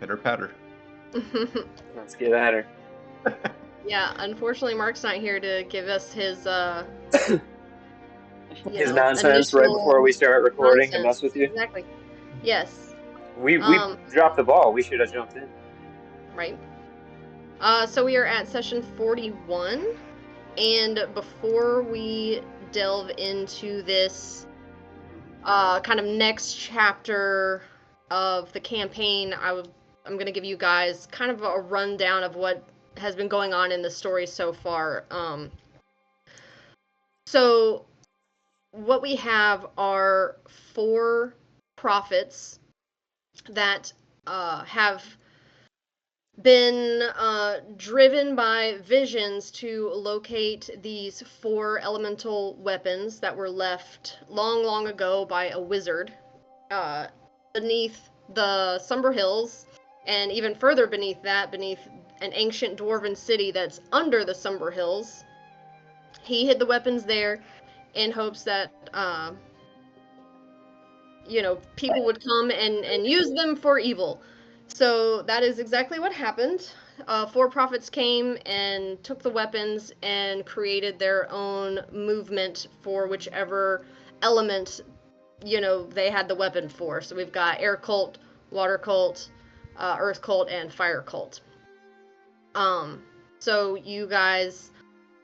Pitter patter. Let's get at her. Yeah, unfortunately, Mark's not here to give us his, His nonsense right initial before we start recording to nonsense. mess with you. Exactly. Yes. We dropped the ball. We should have jumped in. Right. So we are at session 41, and before we delve into this kind of next chapter of the campaign, I'm going to give you guys kind of a rundown of what has been going on in the story so far. So what we have are 4 prophets that have been driven by visions to locate these 4 elemental weapons that were left long, long ago by a wizard beneath the Somber Hills, and even further beneath that, beneath an ancient dwarven city that's under the Somber Hills. He hid the weapons there in hopes that people would come and use them for evil. So that is exactly what happened. 4 prophets came and took the weapons and created their own movement for whichever element, they had the weapon for. So we've got air cult, water cult, earth cult, and fire cult. So you guys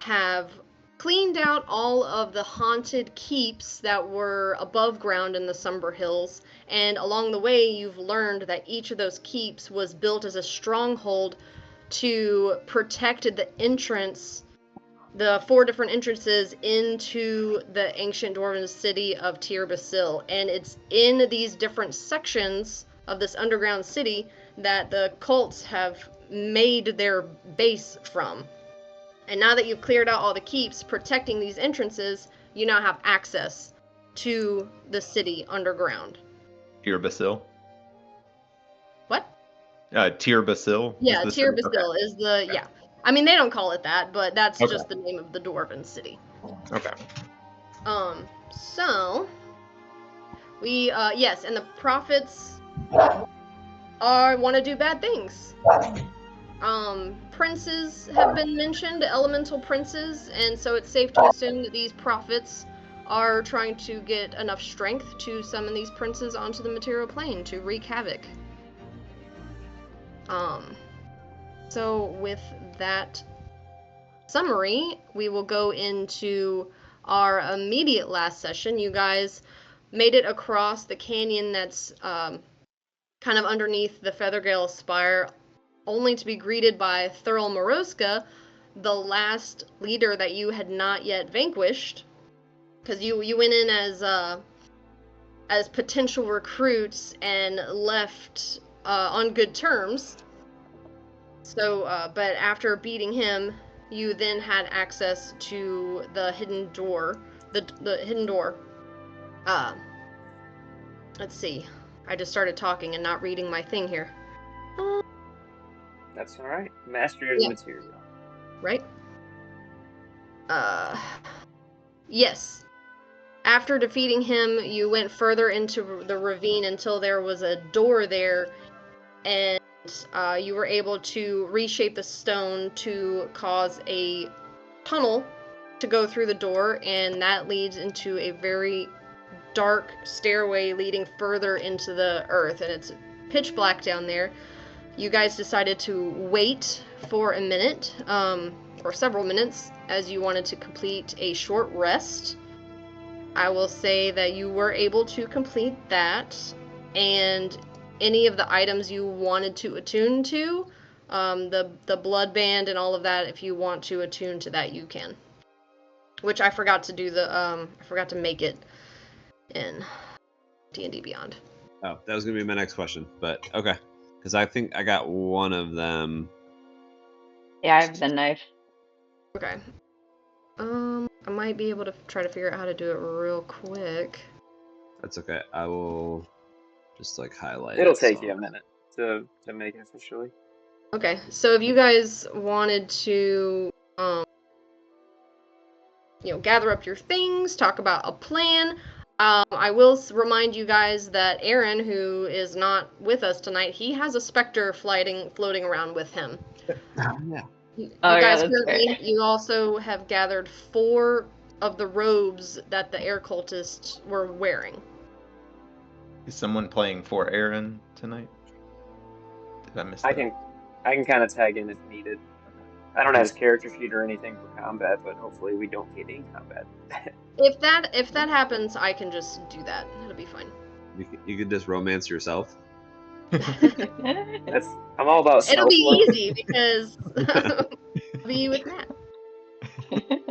have cleaned out all of the haunted keeps that were above ground in the Somber Hills, and along the way you've learned that each of those keeps was built as a stronghold to protect the entrance, the 4 different entrances into the ancient dwarven city of Tir Basil. And it's in these different sections of this underground city that the cults have made their base from. And now that you've cleared out all the keeps protecting these entrances, you now have access to the city underground. Tir Basil? What? Tir Basil? Yeah, Tir Basil is the, yeah. I mean, they don't call it that, but that's just the name of the dwarven city. Okay. So, we, yes, and the prophets want to do bad things. Princes have been mentioned, elemental princes, and so it's safe to assume that these prophets are trying to get enough strength to summon these princes onto the material plane to wreak havoc. So with that summary, we will go into our immediate last session. You guys made it across the canyon that's kind of underneath the Feathergale Spire, only to be greeted by Thurl Moroska, the last leader that you had not yet vanquished, because you went in as potential recruits and left on good terms. So, but after beating him, you then had access to the hidden door. The hidden door. Let's see. I just started talking and not reading my thing here. That's alright. Mastery of the material. Right? Yes. After defeating him, you went further into the ravine until there was a door there, and you were able to reshape the stone to cause a tunnel to go through the door, and that leads into a very dark stairway leading further into the earth, and it's pitch black down there. You guys decided to wait for a minute, or several minutes, as you wanted to complete a short rest. I will say that you were able to complete that, and any of the items you wanted to attune to, the blood band and all of that, if you want to attune to that, you can. Which I forgot to do I forgot to make it in D&D Beyond. Oh, that was going to be my next question, but okay. Because I think I got one of them. Yeah, I have the knife. Okay. I might be able to try to figure out how to do it real quick. That's okay. I will just highlight It'll take you a minute to make it officially. Okay, so if you guys wanted to, gather up your things, talk about a plan, I will remind you guys that Aaron, who is not with us tonight, he has a specter floating around with him. Yeah. You Oh, yeah, guys that's currently, right. you also have gathered 4 of the robes that the air cultists were wearing. Is someone playing for Aaron tonight? Did I miss I that? can kind of tag in if needed. I don't have his character sheet or anything for combat, but hopefully we don't get any combat. If that happens, I can just do that. It'll be fine. You could just romance yourself. I'm all about It'll be self-love. easy because I'll be with Matt. It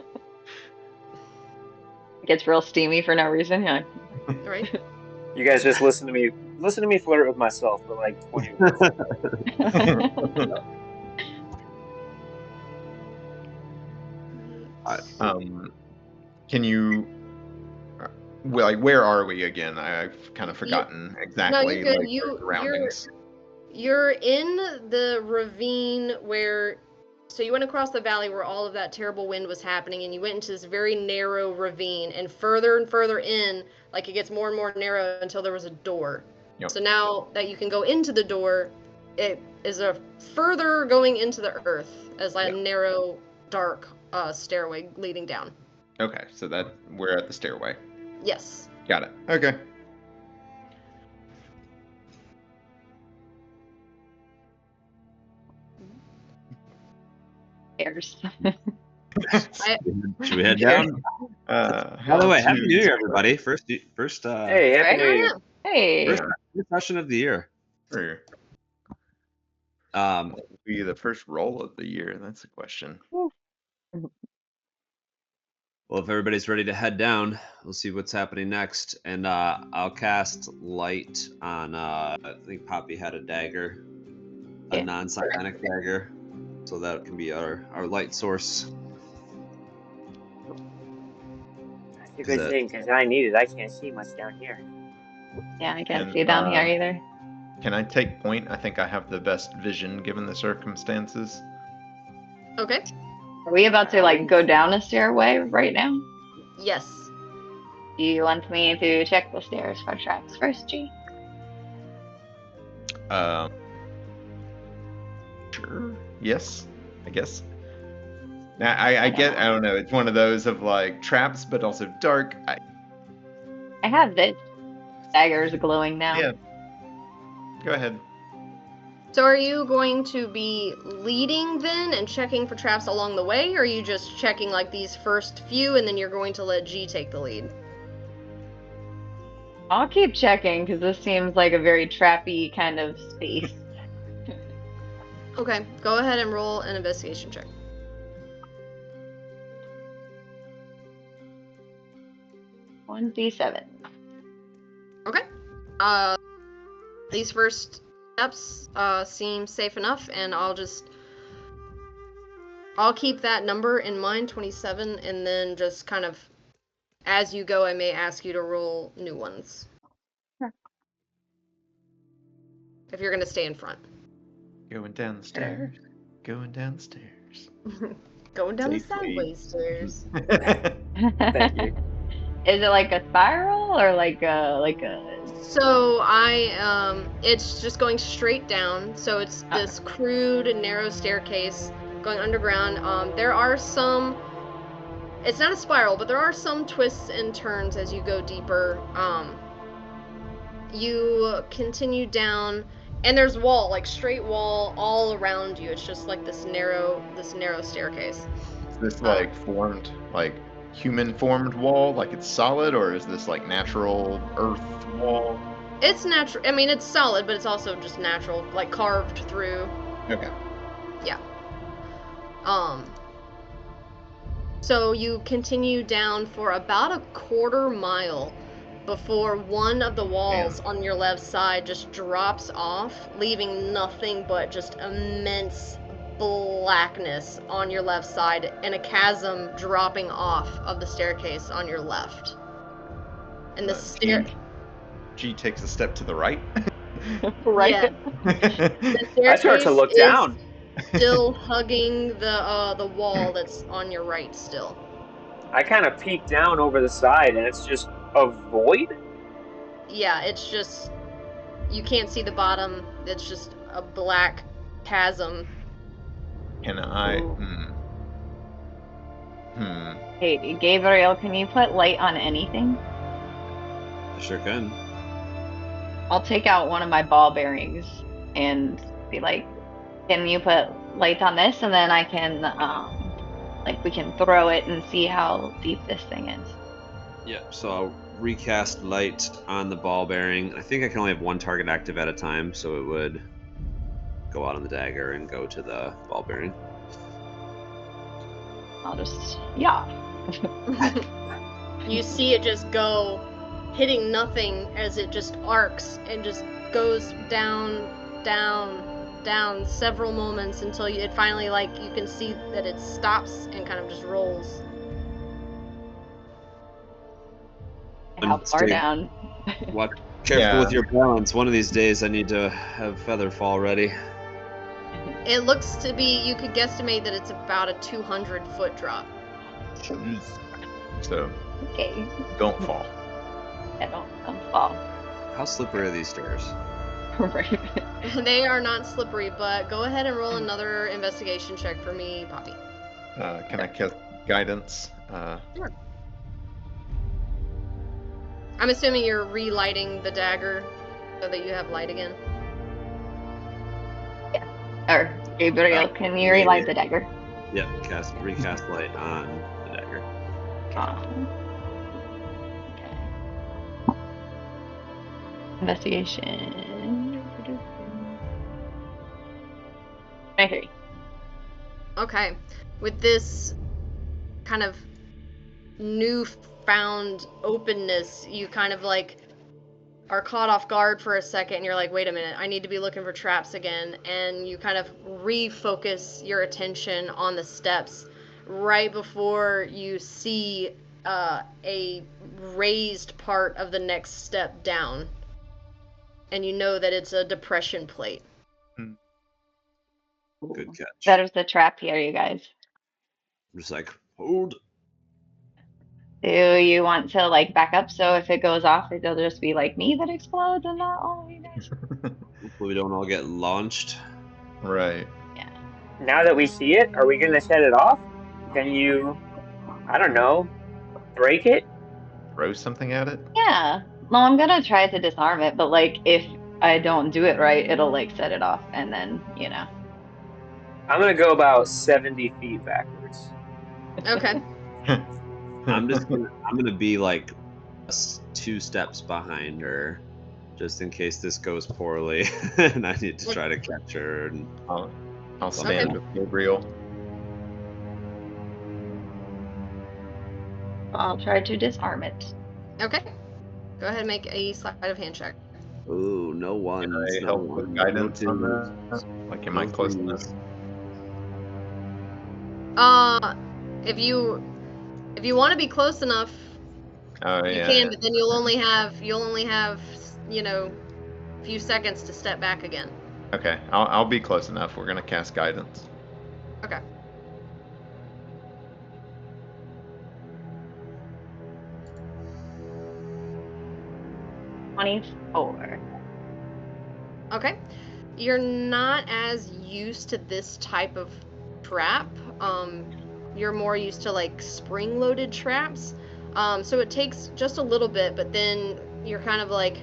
gets real steamy for no reason. Yeah. Right? You guys just listen to me flirt with myself for like 20 minutes. Can you? Well, like, where are we again? I've kind of forgotten exactly. you're good. Like, the surroundings. You're in the ravine where. So you went across the valley where all of that terrible wind was happening, and you went into this very narrow ravine, and further in, like it gets more and more narrow until there was a door. Yep. So now that you can go into the door, it is a further going into the earth as a narrow, dark stairway leading down. Okay, so that we're at the stairway. Yes. Got it. Okay. Airs. Should we head down? By the way, Happy New Year, everybody! First, Hey, Happy New Year. Hey. first session of the year. Sure. Be the first roll of the year. That's the question. Well, if everybody's ready to head down, we'll see what's happening next. And I'll cast light on. I think Poppy had a dagger, a Yeah. non-psionic dagger, so that can be our light source. That's a good thing, because I need it. I can't see much down here. Yeah, I can't And, see down here either. Can I take point? I think I have the best vision given the circumstances. Okay. Are we about to like go down a stairway right now? Yes. Do you want me to check the stairs for traps first, G? Sure. Yes, I guess. Now, I get. I don't know. It's one of those of like traps, but also dark. I have this. Dagger's glowing now. Yeah. Go ahead. So are you going to be leading then and checking for traps along the way, or are you just checking like these first few and then you're going to let G take the lead? I'll keep checking because this seems like a very trappy kind of space. Okay, go ahead and roll an investigation check. One D7. Okay. These first steps seem safe enough, and I'll keep that number in mind, 27, and then just kind of as you go, I may ask you to roll new ones. Sure. If you're going to stay in front. Going down the stairs. Going down the stairs. Going down the Safely. sideways stairs. Thank you. Is it like a spiral or like a? So it's just going straight down. So it's this crude and narrow staircase going underground. There are some. It's not a spiral, but there are some twists and turns as you go deeper. You continue down, and there's wall, like straight wall all around you. It's just like this narrow staircase. Is this like formed, like human formed wall, like it's solid, or is this like natural earth wall? It's natural. I mean, it's solid, but it's also just natural, like carved through. Okay. Yeah. So you continue down for about a quarter mile before one of the walls on your left side just drops off, leaving nothing but just immense blackness on your left side and a chasm dropping off of the staircase on your left. And the G takes a step to the right. Right. Yeah. The I start to look staircase down. is still hugging the wall that's on your right still. I kind of peek down over the side, and it's just a void? Yeah, it's just you can't see the bottom. It's just a black chasm. Can I? Ooh. Hey, Gabriel, can you put light on anything? I sure can. I'll take out one of my ball bearings and be like, can you put light on this? And then I can, like, we can throw it and see how deep this thing is. Yep. So I'll recast light on the ball bearing. I think I can only have one target active at a time, so it would go out on the dagger and go to the ball bearing. I'll just, yeah. You see it just go, hitting nothing as it just arcs and just goes down, down, down several moments until it finally, like, you can see that it stops and kind of just rolls. How far Stay- down? What? Careful Yeah. with your balance. One of these days, I need to have Featherfall ready. It looks to be, you could guesstimate that it's about a 200-foot drop. Jeez. So Okay. don't fall. I don't fall. How slippery are these stairs? Right. They are not slippery, but go ahead and roll another investigation check for me, Poppy. Can I cast guidance? Sure. I'm assuming you're relighting the dagger so that you have light again. Or, Gabriel, can you relight the dagger? Yep. Recast light on the dagger. Okay. Investigation. 23. Okay. With this kind of newfound openness, you kind of like are caught off guard for a second and you're like, wait a minute, I need to be looking for traps again. And you kind of refocus your attention on the steps right before you see a raised part of the next step down. And you know that it's a depression plate. Good catch. There's the trap here, you guys. I'm just like, hold. Do you want to, like, back up so if it goes off, it'll just be like me that explodes and not all of you guys? Hopefully we don't all get launched. Right. Now that we see it, are we gonna set it off? Can you, I don't know, break it? Throw something at it? Yeah. Well, I'm gonna try to disarm it, but, like, if I don't do it right, it'll, like, set it off, and then, you know. I'm gonna go about 70 feet backwards. Okay. I'm gonna be like 2 steps behind her, just in case this goes poorly, and I need to try to catch her. And I'll stand Okay. with Gabriel. I'll try to disarm it. Okay. Go ahead and make a sleight of hand check. ooh, no ones. Can I no help with ones, guidance no on twos. that? Like, am I No close twos. enough? If you want to be close enough, Oh you yeah. can, but then you'll only have, you know, a few seconds to step back again. Okay, I'll be close enough. We're gonna cast guidance. Okay. $24. Okay. You're not as used to this type of trap. You're more used to like spring-loaded traps. So it takes just a little bit, but then you're kind of like,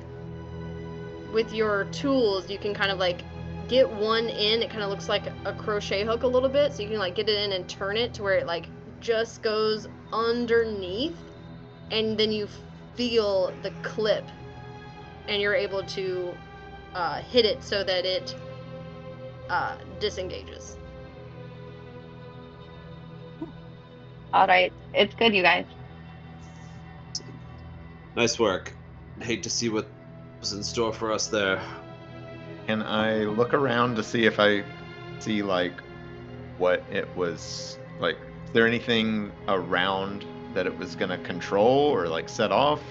with your tools, you can kind of like get one in. It kind of looks like a crochet hook a little bit, so you can like get it in and turn it to where it like just goes underneath, and then you feel the clip, and you're able to hit it so that it disengages. All right. It's good, you guys. Nice work. Hate to see what was in store for us there. Can I look around to see if I see like what it was like? Is there anything around that it was gonna control or like set off?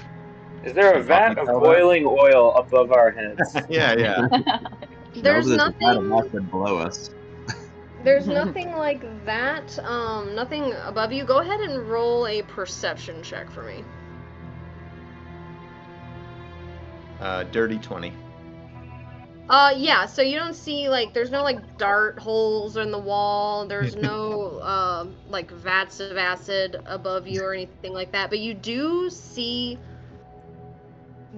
Is there a Can vat Poppy of tell that? boiling oil above our heads? Yeah. There's no, but there's a vat of nothing. acid below us. There's nothing like that. Nothing above you. Go ahead and roll a perception check for me. Dirty 20. Yeah, so you don't see, like, there's no, like, dart holes in the wall, there's no, like, vats of acid above you or anything like that, but you do see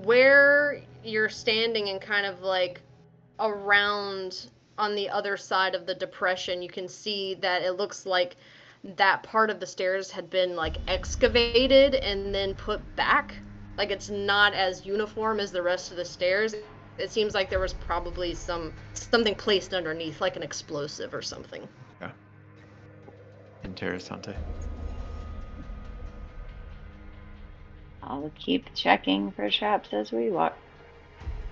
where you're standing and kind of, like, around on the other side of the depression, you can see that it looks like that part of the stairs had been, like, excavated and then put back. Like, it's not as uniform as the rest of the stairs. It seems like there was probably something placed underneath, like an explosive or something. Yeah. Interessante. I'll keep checking for traps as we walk.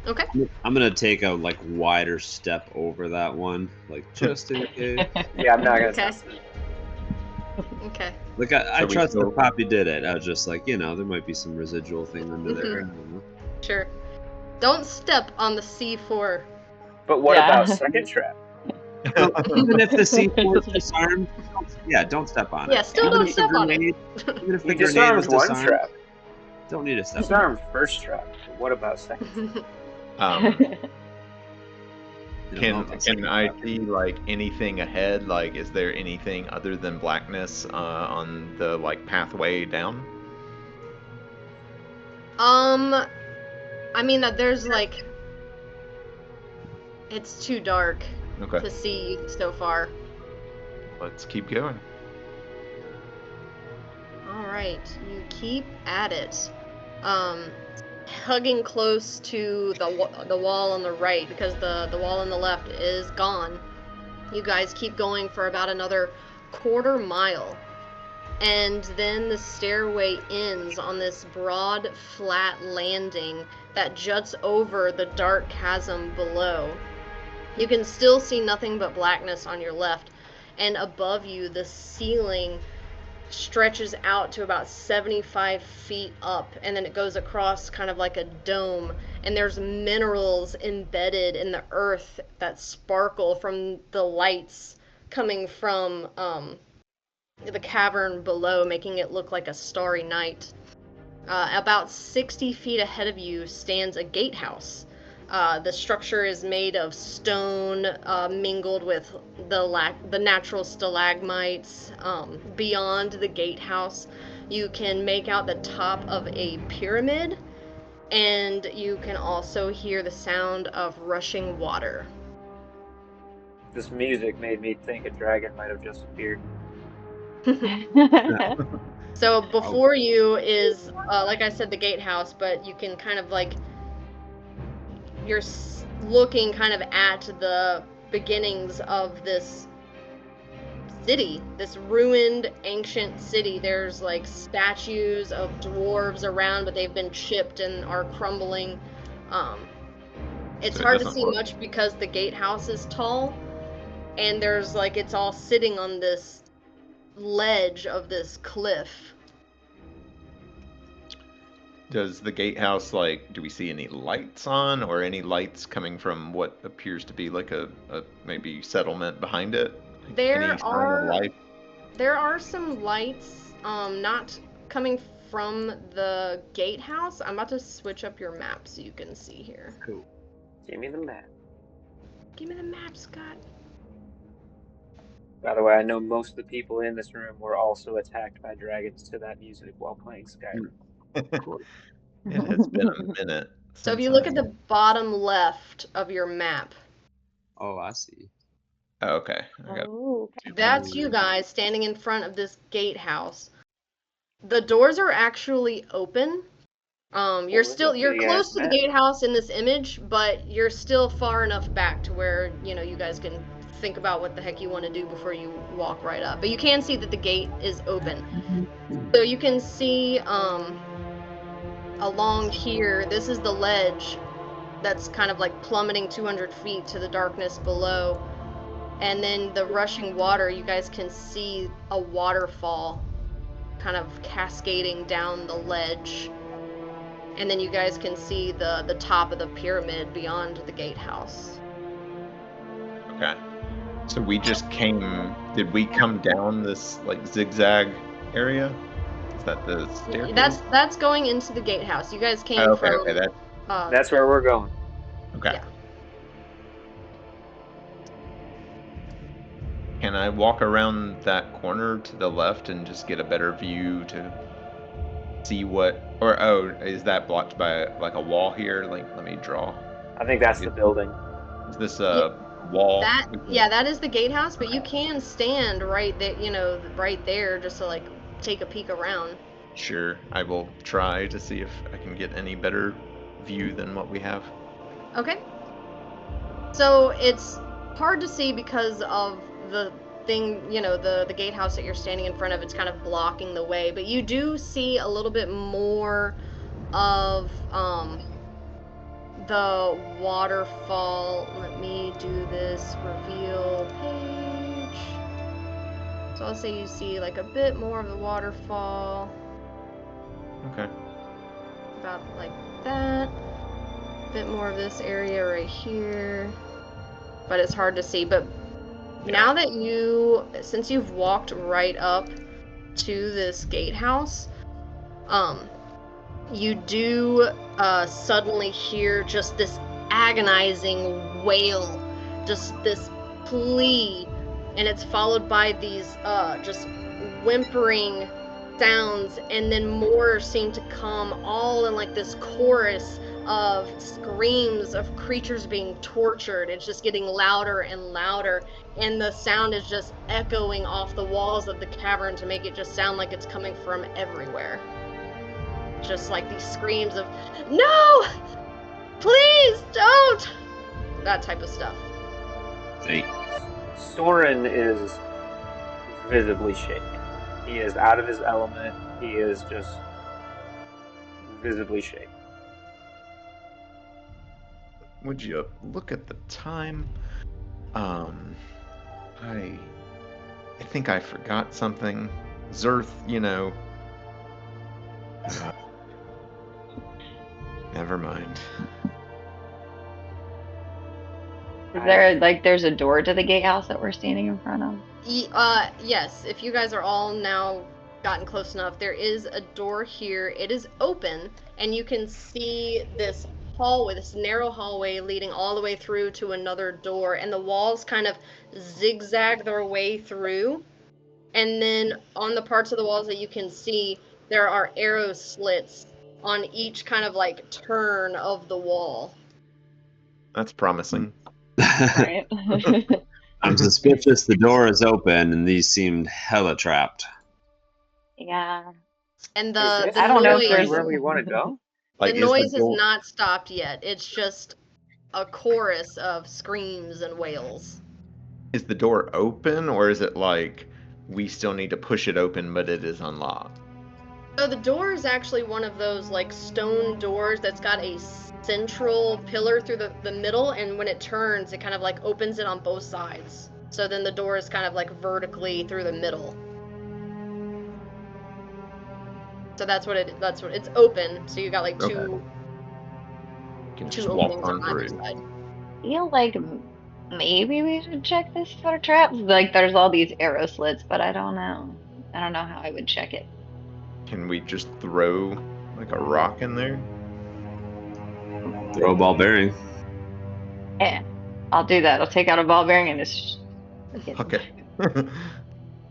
Okay. I'm gonna take a like wider step over that one, like just in case. Yeah, I'm not gonna Okay. test it. Okay. Like I So we trust go- that Poppy did it. I was just like, there might be some residual thing under there. I don't know. Sure. Don't step on the C4. But what Yeah. about second trap? Even if the C4 is disarmed, don't step on it. Yeah, still Even don't if the step on it. grenade- Even if the You grenade disarmed is one disarmed, trap. don't need to step on it. Disarmed first trap. But what about second? You don't know about Can I second see like anything ahead? Like, is there anything other than blackness on the like pathway down? I mean that there's like, it's too dark Okay, to see so far. let's keep going. All right, you keep at it, hugging close to the wall on the right because the wall on the left is gone. You guys keep going for about another quarter mile, and then the stairway ends on this broad, flat landing that juts over the dark chasm below. You can still see nothing but blackness on your left, and above you, the ceiling stretches out to about 75 feet up, and then it goes across kind of like a dome, and there's minerals embedded in the earth that sparkle from the lights coming from the cavern below, making it look like a starry night. About 60 feet ahead of you stands a gatehouse. The structure is made of stone mingled with the natural stalagmites. Beyond the gatehouse, you can make out the top of a pyramid, and you can also hear the sound of rushing water. This music made me think a dragon might have just appeared. So before you is, like I said, the gatehouse, but you can kind of like, you're looking kind of at the beginnings of this city, this ruined ancient city. There's like statues of dwarves around, but they've been chipped and are crumbling. It's So it hard to doesn't see look- much because the gatehouse is tall, and there's like, it's all sitting on this ledge of this cliff. Does the gatehouse, like, do we see any lights on or any lights coming from what appears to be like a maybe settlement behind it? Like, There any sign of are- life? There are some lights, not coming from the gatehouse. I'm about to switch up your map so you can see here. Cool. Give me the map. Give me the map, Scott. By the way, I know most of the people in this room were also attacked by dragons to that music while playing Skyrim. It has been a minute. So if since you look I- at the bottom left of your map, Oh, I see. Oh, okay. I got Oh, that's you guys standing in front of this gatehouse. The doors are actually open. You're this is still, a you're big-ass close to the map. gatehouse in this image, but you're still far enough back to where, you guys can think about what the heck you want to do before you walk right up. But you can see that the gate is open. So you can see, along here, this is the ledge that's kind of like plummeting 200 feet to the darkness below. And then the rushing water, you guys can see a waterfall kind of cascading down the ledge. And then you guys can see the top of the pyramid beyond the gatehouse. Okay. So we just did we come down this like zigzag area? Is that the staircase? That's going into the gatehouse. You guys came Oh, okay, from okay, That's where we're going. Okay. Yeah. Can I walk around that corner to the left and just get a better view to see what? Or is that blocked by like a wall here? Like, let me draw. I think that's the building. Is this a wall? That is the gatehouse, but you can stand right there, right there, just to like take a peek around. Sure, I will try to see if I can get any better view than what we have. Okay. So it's hard to see because of the thing, the gatehouse that you're standing in front of. It's kind of blocking the way, but you do see a little bit more of the waterfall. Let me do this reveal page. So I'll say you see like a bit more of the waterfall. Okay. About like that. A bit more of this area right here. But it's hard to see. But now that since you've walked right up to this gatehouse, you do suddenly hear just this agonizing wail, just this plea, and it's followed by these just whimpering sounds, and then more seem to come all in like this chorus of screams of creatures being tortured. It's just getting louder and louder, and the sound is just echoing off the walls of the cavern to make it just sound like it's coming from everywhere. Just like these screams of, "No! Please don't!" That type of stuff. Hey. Soren is visibly shaken. He is out of his element. He is just visibly shaken. Would you look at the time? I think I forgot something. Zerth, never mind. Is there there's a door to the gatehouse that we're standing in front of? Yes. If you guys are all now gotten close enough, there is a door here. It is open, and you can see this hallway, this narrow hallway leading all the way through to another door, and the walls kind of zigzag their way through. And then on the parts of the walls that you can see, there are arrow slits on each kind of like turn of the wall. That's promising. Right. I'm suspicious the door is open and these seemed hella trapped. Yeah. And I don't know if noise, there's- where we want to go. the Like, noise is the has door, not stopped yet. It's just a chorus of screams and wails. is the door open, or is it like we still need to push it open, but it is unlocked? So the door is actually one of those like stone doors that's got a central pillar through the middle, and when it turns, it kind of like opens it on both sides. So then the door is kind of like vertically through the middle. So that's what it's open. So you got like two You can two just walk openings on on either through. side. I feel like maybe we should check this for traps. Like there's all these arrow slits, but I don't know. I don't know how I would check it. Can we just throw like a rock in there? Throw a ball bearing. Yeah, I'll do that. I'll take out a ball bearing and just. Okay.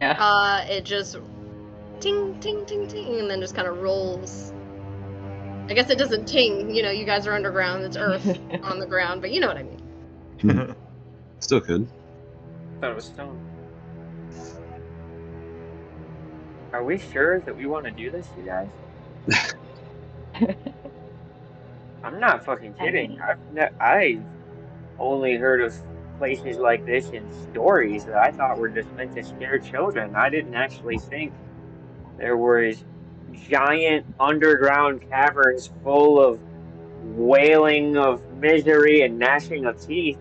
Yeah. It just ting ting ting ting, and then just kind of rolls. I guess it doesn't ting. You guys are underground. It's earth on the ground, but you know what I mean. Still could. Thought it was stone. Are we sure that we want to do this, you guys? I'm not fucking kidding. I've only heard of places like this in stories that I thought were just meant to scare children. I didn't actually think there was giant underground caverns full of wailing of misery and gnashing of teeth.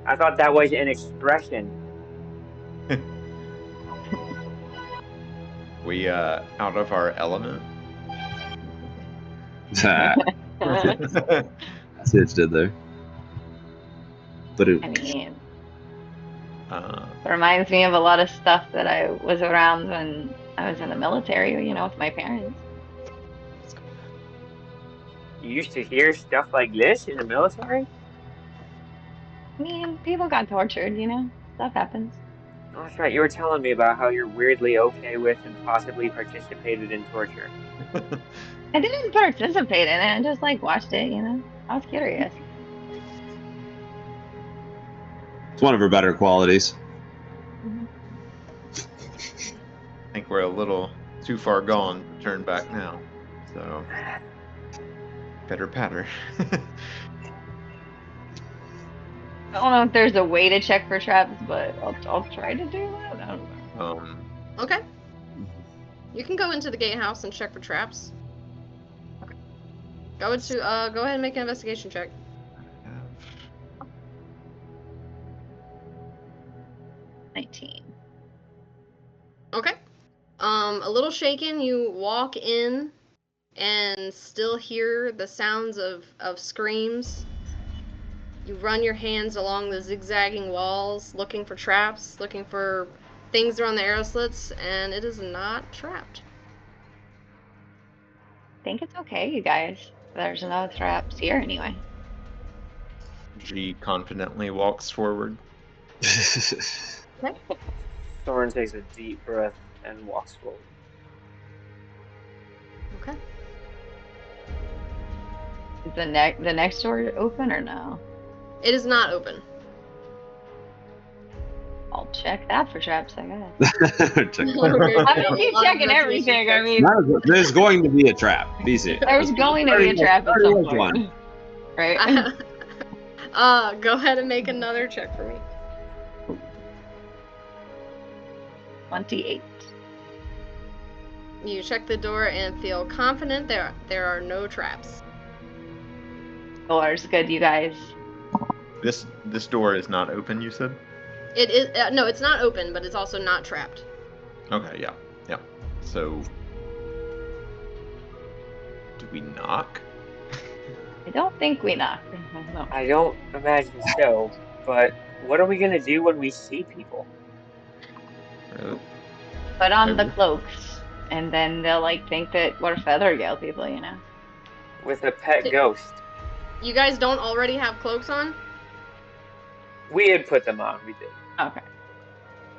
I thought that was an expression. We out of our element. See what you did there. But I mean, Uh, it reminds me of a lot of stuff that I was around when I was in the military, with my parents. You used to hear stuff like this in the military? I mean, people got tortured, you know? Stuff happens. Oh, that's right. You were telling me about how you're weirdly okay with and possibly participated in torture. I didn't participate in it. I just like watched it, you know? I was curious. It's one of her better qualities. I think we're a little too far gone to turn back now. So, better patter. I don't know if there's a way to check for traps, but I'll try to do that. I don't know. Okay. You can go into the gatehouse and check for traps. Go ahead and make an investigation check. 19. Okay. A little shaken, you walk in and still hear the sounds of screams. You run your hands along the zigzagging walls, looking for traps, looking for things around the arrow slits, and it is not trapped. I think it's okay, you guys. There's no traps here anyway. G confidently walks forward. Soren takes a deep breath and walks forward. Okay. Is the next door open or no? It is not open. I'll check that for traps, I guess. Check. I mean, keep checking everything. I mean, There's going to be a trap. Easy. there's going to be a trap at some point. Right? Go ahead and make another check for me. 28. You check the door and feel confident there are no traps. Door's good, you guys. This door is not open, you said? It is no, it's not open, but it's also not trapped. Okay, yeah. So, do we knock? I don't think we knock. No. I don't imagine so, but what are we gonna do when we see people? Really? Put on the cloaks, and then they'll like think that we're Feathergale people, you know? With a pet ghost. You guys don't already have cloaks on? We had put them on, we did. Okay.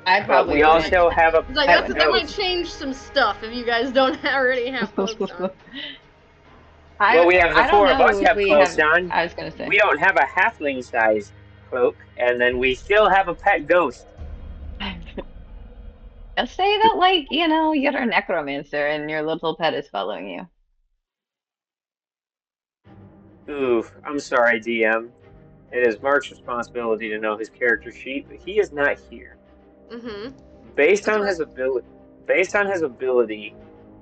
I But probably we wouldn't. also have a It's like pet that might ghost. change some stuff if you guys don't already have cloaks on. Well, we have the I don't four of know us if have we clothes on. I was gonna say. We don't have a halfling-sized cloak, and then we still have a pet ghost. Just say that, like, you know, you're a necromancer and your little pet is following you. Oof, I'm sorry, DM. It is Mark's responsibility to know his character sheet, but he is not here. Mm-hmm. Based on his ability,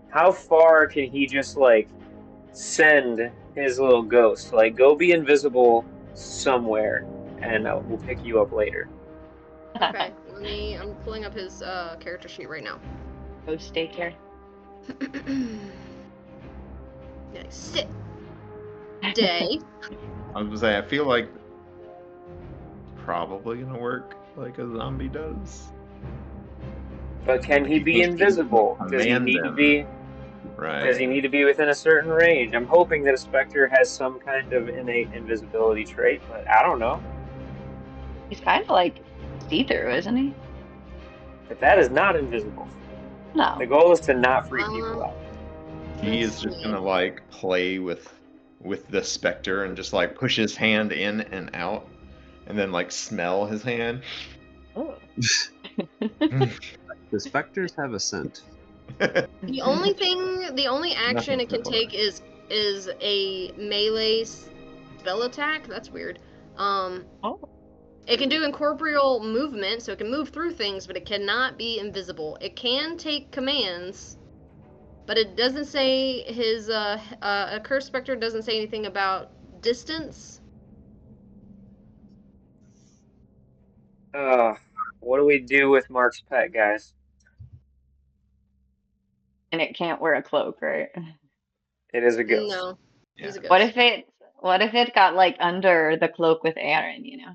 how far can he just like send his little ghost? Like, go be invisible somewhere, and we'll pick you up later. Okay. I'm pulling up his character sheet right now. Ghost daycare. Yeah, sit. Day. I was gonna say, I feel like probably gonna work like a zombie does. But can he be invisible? Does he Command need to them. be? Right. Does he need to be within a certain range? I'm hoping that a Spectre has some kind of innate invisibility trait, but I don't know. He's kind of like see-through, isn't he? But that is not invisible. No. The goal is to not freak people out. He is just gonna like play with the specter and just like push his hand in and out, and then like smell his hand. Oh. The specters have a scent. The only action it can Nothing take is a melee spell attack. That's weird. Oh. It can do incorporeal movement, so it can move through things, but it cannot be invisible. It can take commands, but it doesn't say his a cursed specter doesn't say anything about distance. What do we do with Mark's pet, guys? And it can't wear a cloak, right? It is a ghost. No, he's a ghost. What if it got like under the cloak with Aaron, you know?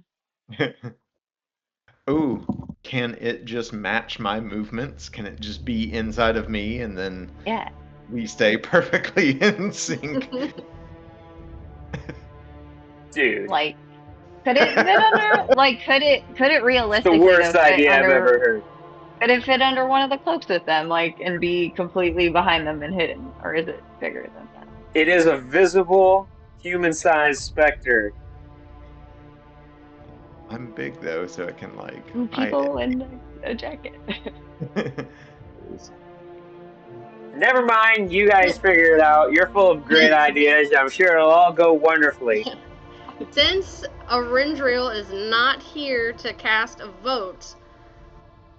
Ooh, can it just match my movements? Can it just be inside of me and then Yeah. we stay perfectly in sync? Dude, Like, could it fit under? Like, could it it's the realistically worst though, fit idea I've under? ever heard. Could it fit under one of the cloaks with them, like, and be completely behind them and hidden, or is it bigger than that? It is a visible, human-sized specter. I'm big though, so it can like People in a jacket. hide Never mind, you guys figure it out. You're full of great ideas. I'm sure it'll all go wonderfully. Since Arendriel is not here to cast a vote,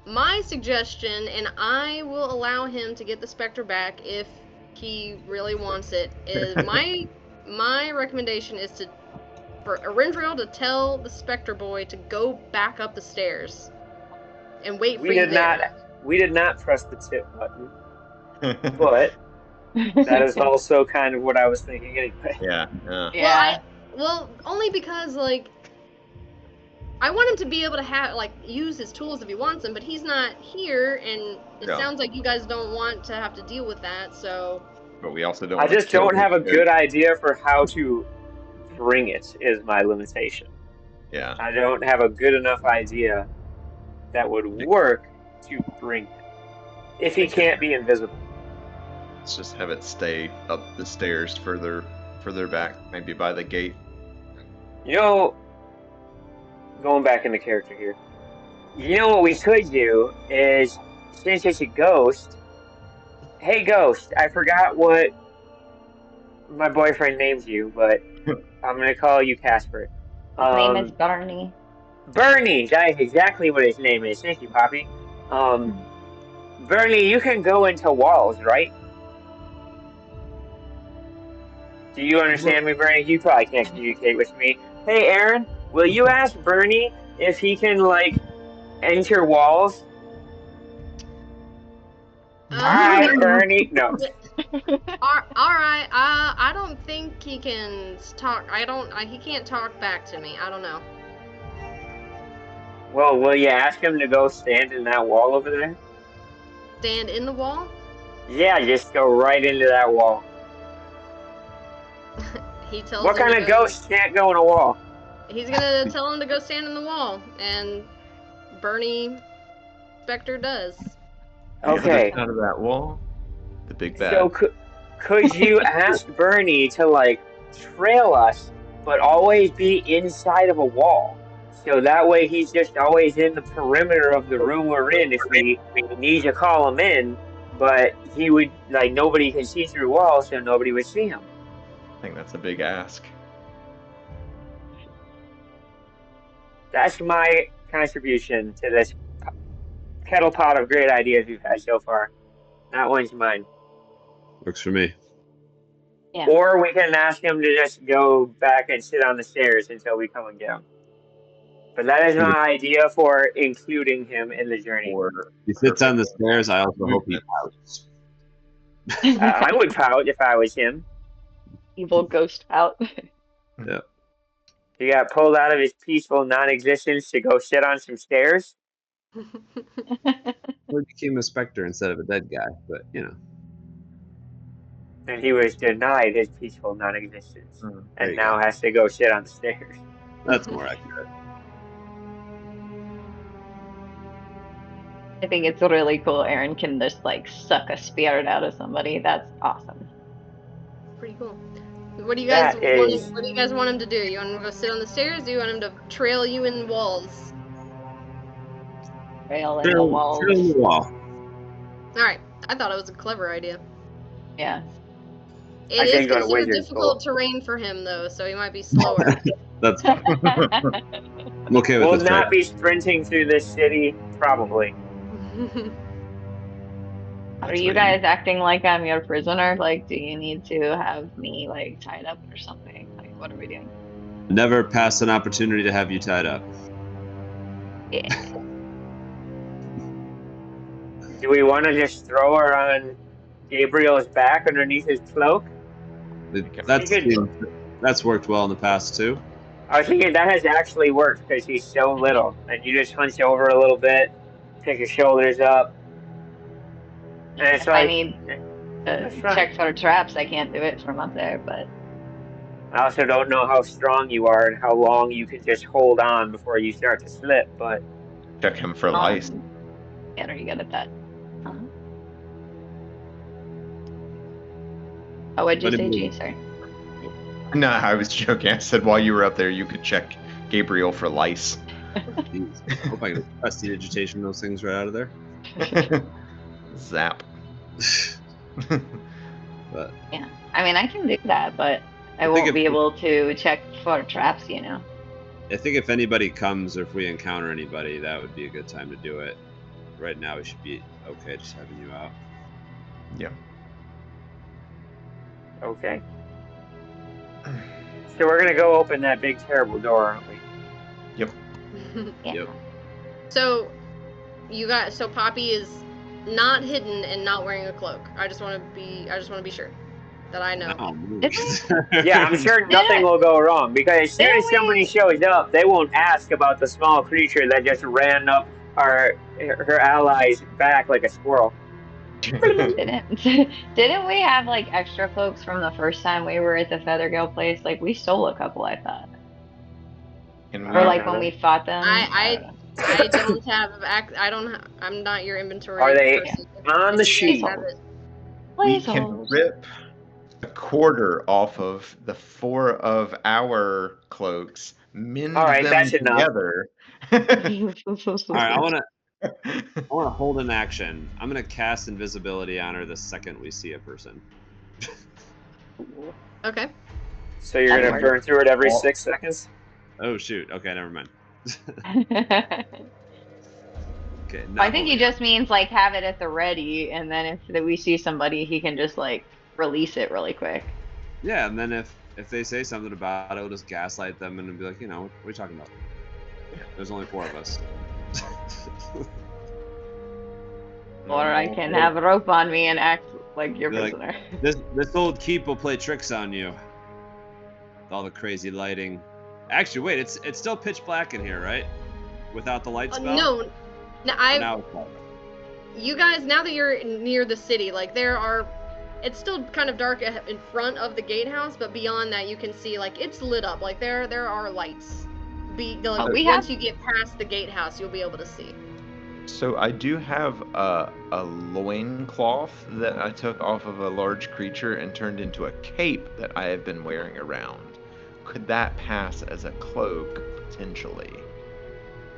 my suggestion, and I will allow him to get the Spectre back if he really wants it, is my recommendation is for Arendriel to tell the Spectre boy to go back up the stairs and wait for you there. We did not press the tip button, but that is also kind of what I was thinking anyway. Yeah. Yeah. Well, only because like I want him to be able to have use his tools if he wants them, but he's not here, and it sounds like you guys don't want to have to deal with that. So. But we also don't. I just don't have a good idea for how to bring it. Is my limitation. Yeah. I don't have a good enough idea that would work to bring it if he can't be invisible. Let's just have it stay up the stairs further back, maybe by the gate. You know, going back into character here, you know what we could do is, since it's a ghost, hey ghost, I forgot what my boyfriend names you, but I'm going to call you Casper. His name is Barney. Bernie, that is exactly what his name is. Thank you, Poppy. Bernie, you can go into walls, right? Do you understand me, Bernie? You probably can't communicate with me. Hey, Aaron, will you ask Bernie if he can, enter walls? Alright, Bernie. No. Alright, I don't think he can talk. He can't talk back to me. I don't know. Well, will you ask him to go stand in that wall over there? Stand in the wall? Yeah, just go right into that wall. He tells what him kind of ghost can't go in a wall? He's gonna tell him to go stand in the wall, and Bernie Spectre does. Okay. Out of that wall, the big bad. So could you ask Bernie to trail us, but always be inside of a wall? So that way he's just always in the perimeter of the room we're in if we need to call him in, but he would, nobody can see through walls, so nobody would see him. I think that's a big ask. That's my contribution to this kettle pot of great ideas we've had so far. That one's mine. Works for me. Yeah. Or we can ask him to just go back and sit on the stairs until we come and get him. But that is my idea for including him in the journey. He sits on the stairs. I also hope he pouts. I would pout if I was him. Evil ghost pout. Yeah. He got pulled out of his peaceful non-existence to go sit on some stairs. He became a specter instead of a dead guy, but And he was denied his peaceful non-existence. And now has to go sit on the stairs. That's more accurate. I think it's really cool Aaron can just suck a spirit out of somebody. That's awesome. Pretty cool. What do you guys want him to do? You want him to go sit on the stairs, or do you want him to trail you in walls? Trail in the walls. Trail in the wall. Alright. I thought it was a clever idea. Yeah. It is considered difficult terrain for him though, so he might be slower. That's fine. I'm okay with Will this. not be sprinting through this city, probably. Are you guys acting like I'm your prisoner? Do you need to have me tied up or something? What are we doing? Never pass an opportunity to have you tied up. Yeah. Do we want to just throw her on Gabriel's back underneath his cloak? That's worked well in the past too. I was thinking that has actually worked because he's so little, and you just hunch over a little bit, pick his shoulders up, and it's I need to check for traps. I can't do it from up there, but I also don't know how strong you are and how long you can just hold on before you start to slip, but Check him for lice. Yeah, are you good at that? Oh, what'd you But say, it- G? Sorry. No, I was joking. I said while you were up there, you could check Gabriel for lice. Jeez. I hope I can prestidigitation those things right out of there. Zap. But Yeah. I mean, I can do that, but I think won't if- be able to check for traps, you know. I think if anybody comes or if we encounter anybody, that would be a good time to do it. Right now, we should be okay just having you out. Yeah. okay. So we're gonna go open that big terrible door, aren't we? Yeah. Yep. So Poppy is not hidden and not wearing a cloak. I just want to be sure that I know. No, Yeah, I'm sure nothing will go wrong because as soon as Didn't somebody we- shows up, they won't ask about the small creature that just ran up her allies' back like a squirrel. Didn't we have like extra cloaks from the first time we were at the Feathergale place? Like we stole a couple, I thought. Can Or we, like when we fought them. I don't have I'm not your inventory. Are they person. on the If you guys sheet? have it- we Please can hold. rip a quarter off of the 4 of our cloaks, mend All right, them that's enough. together. All right, I want to hold an action. I'm gonna cast invisibility on her the second we see a person. Okay. So you're gonna That burn through it every Oh. 6 seconds? Oh shoot. Okay, never mind. Okay. I think he just means like have it at the ready, and then if we see somebody, he can just like release it really quick. Yeah, and then if they say something about it, we'll just gaslight them and be like, what are you talking about? There's only 4 of us. Or I can have a rope on me and act like your Be like, prisoner. This old keep will play tricks on you. With all the crazy lighting. Actually, wait, it's still pitch black in here, right? Without the light spell? No. Or I now it's light? you guys, now that you're near the city, like it's still kind of dark in front of the gatehouse, but beyond that you can see like it's lit up. Like there are lights. Once you get past the gatehouse, you'll be able to see. So I do have a loincloth that I took off of a large creature and turned into a cape that I have been wearing around. Could that pass as a cloak, potentially?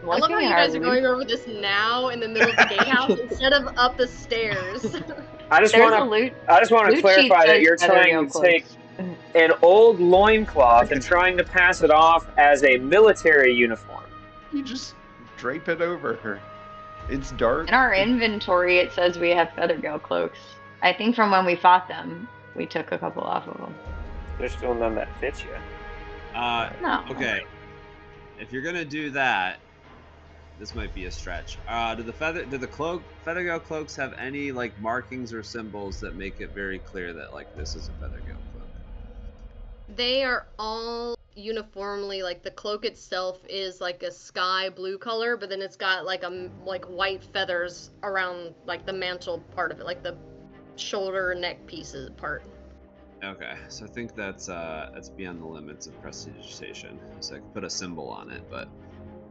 I love how you guys are going over this now in the middle of the gatehouse instead of up the stairs. I just There's want a loot. to clarify that you're trying to take an old loincloth and trying to pass it off as a military uniform. You just drape it over her. It's dark. In our inventory, it says we have Feathergale cloaks. I think from when we fought them, we took a couple off of them. There's still none that fits you. No. Okay. If you're gonna do that, this might be a stretch. Do the Feathergale cloaks have any like markings or symbols that make it very clear that like this is a Feathergale cloak? They are all uniformly, like the cloak itself is like a sky blue color, but then it's got like white feathers around like the mantle part of it, like the shoulder neck pieces part. Okay, so I think that's beyond the limits of prestidigitation. So I can put a symbol on it, but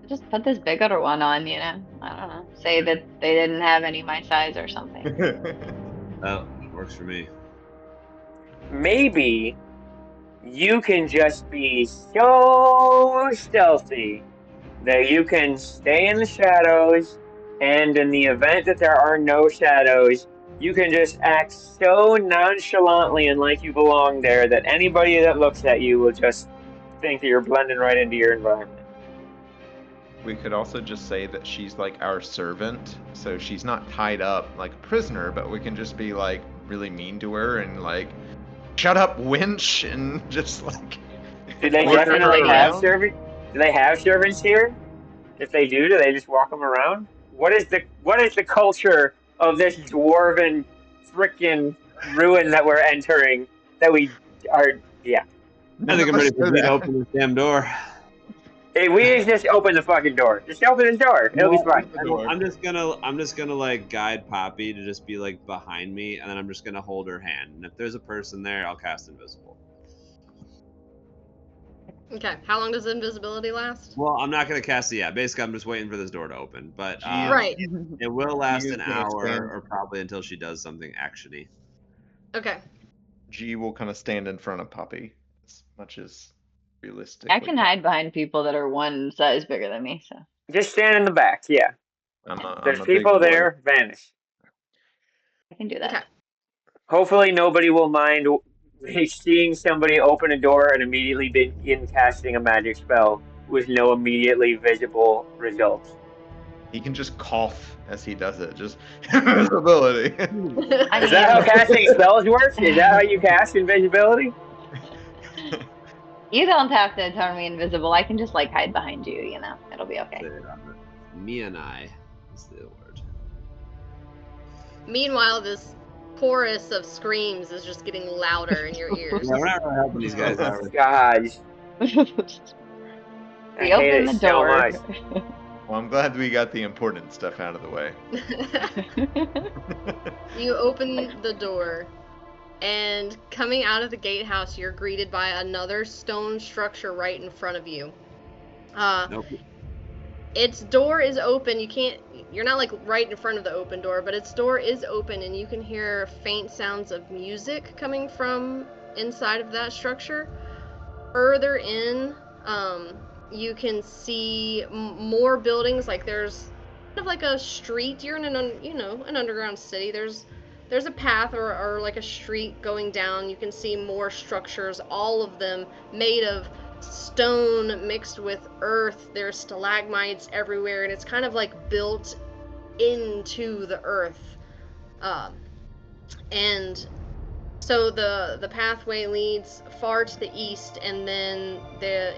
Just put this bigger one on, you know? I don't know. Say that they didn't have any my size or something. that works for me. Maybe you can just be so stealthy that you can stay in the shadows, and in the event that there are no shadows, you can just act so nonchalantly and like you belong there that anybody that looks at you will just think that you're blending right into your environment. We could also just say that she's like our servant, so she's not tied up like a prisoner, but we can just be like really mean to her and like, shut up, wench, and just like. Do they walk her definitely have around. servants? Do they have servants here? If they do they just walk them around? What is the culture of this dwarven frickin' ruin that we're entering? That we are, yeah. I think I'm ready for me to open this damn door. Hey, we just open the fucking door. Just open the door. It'll be fine. I'm just gonna like guide Poppy to just be like behind me, and then I'm just gonna hold her hand. And if there's a person there, I'll cast invisible. Okay. How long does invisibility last? Well, I'm not gonna cast it yet. Basically, I'm just waiting for this door to open. But Right. it will last G is an gonna hour stand- or probably until she does something actiony. Okay. G will kind of stand in front of Poppy as much as realistic. I can hide behind people that are one size bigger than me, so. Just stand in the back. Yeah. There's I'm a big people boy. there. Vanish. I can do that. Okay. Hopefully, nobody will mind seeing somebody open a door and immediately begin casting a magic spell with no immediately visible results. He can just cough as he does it. Just invisibility. I Is that how mean, casting spells works? Is that how you cast invisibility? you don't have to turn me invisible. I can just like hide behind you, you know. It'll be okay. Mianai is the word. Meanwhile, this chorus of screams is just getting louder in your ears. Yeah, we're not really helping these guys out. God, I We hate open it the so door. much. Well, I'm glad we got the important stuff out of the way. You open the door, and coming out of the gatehouse, you're greeted by another stone structure right in front of you. Nope. Its door is open. You're not like right in front of the open door, but its door is open, and you can hear faint sounds of music coming from inside of that structure. Further in, you can see more buildings. Like there's kind of like a street. You're in an underground city. There's a path or like a street going down. You can see more structures, all of them made of stone mixed with earth. There's stalagmites everywhere, and it's kind of like built into the earth. And so the pathway leads far to the east, and then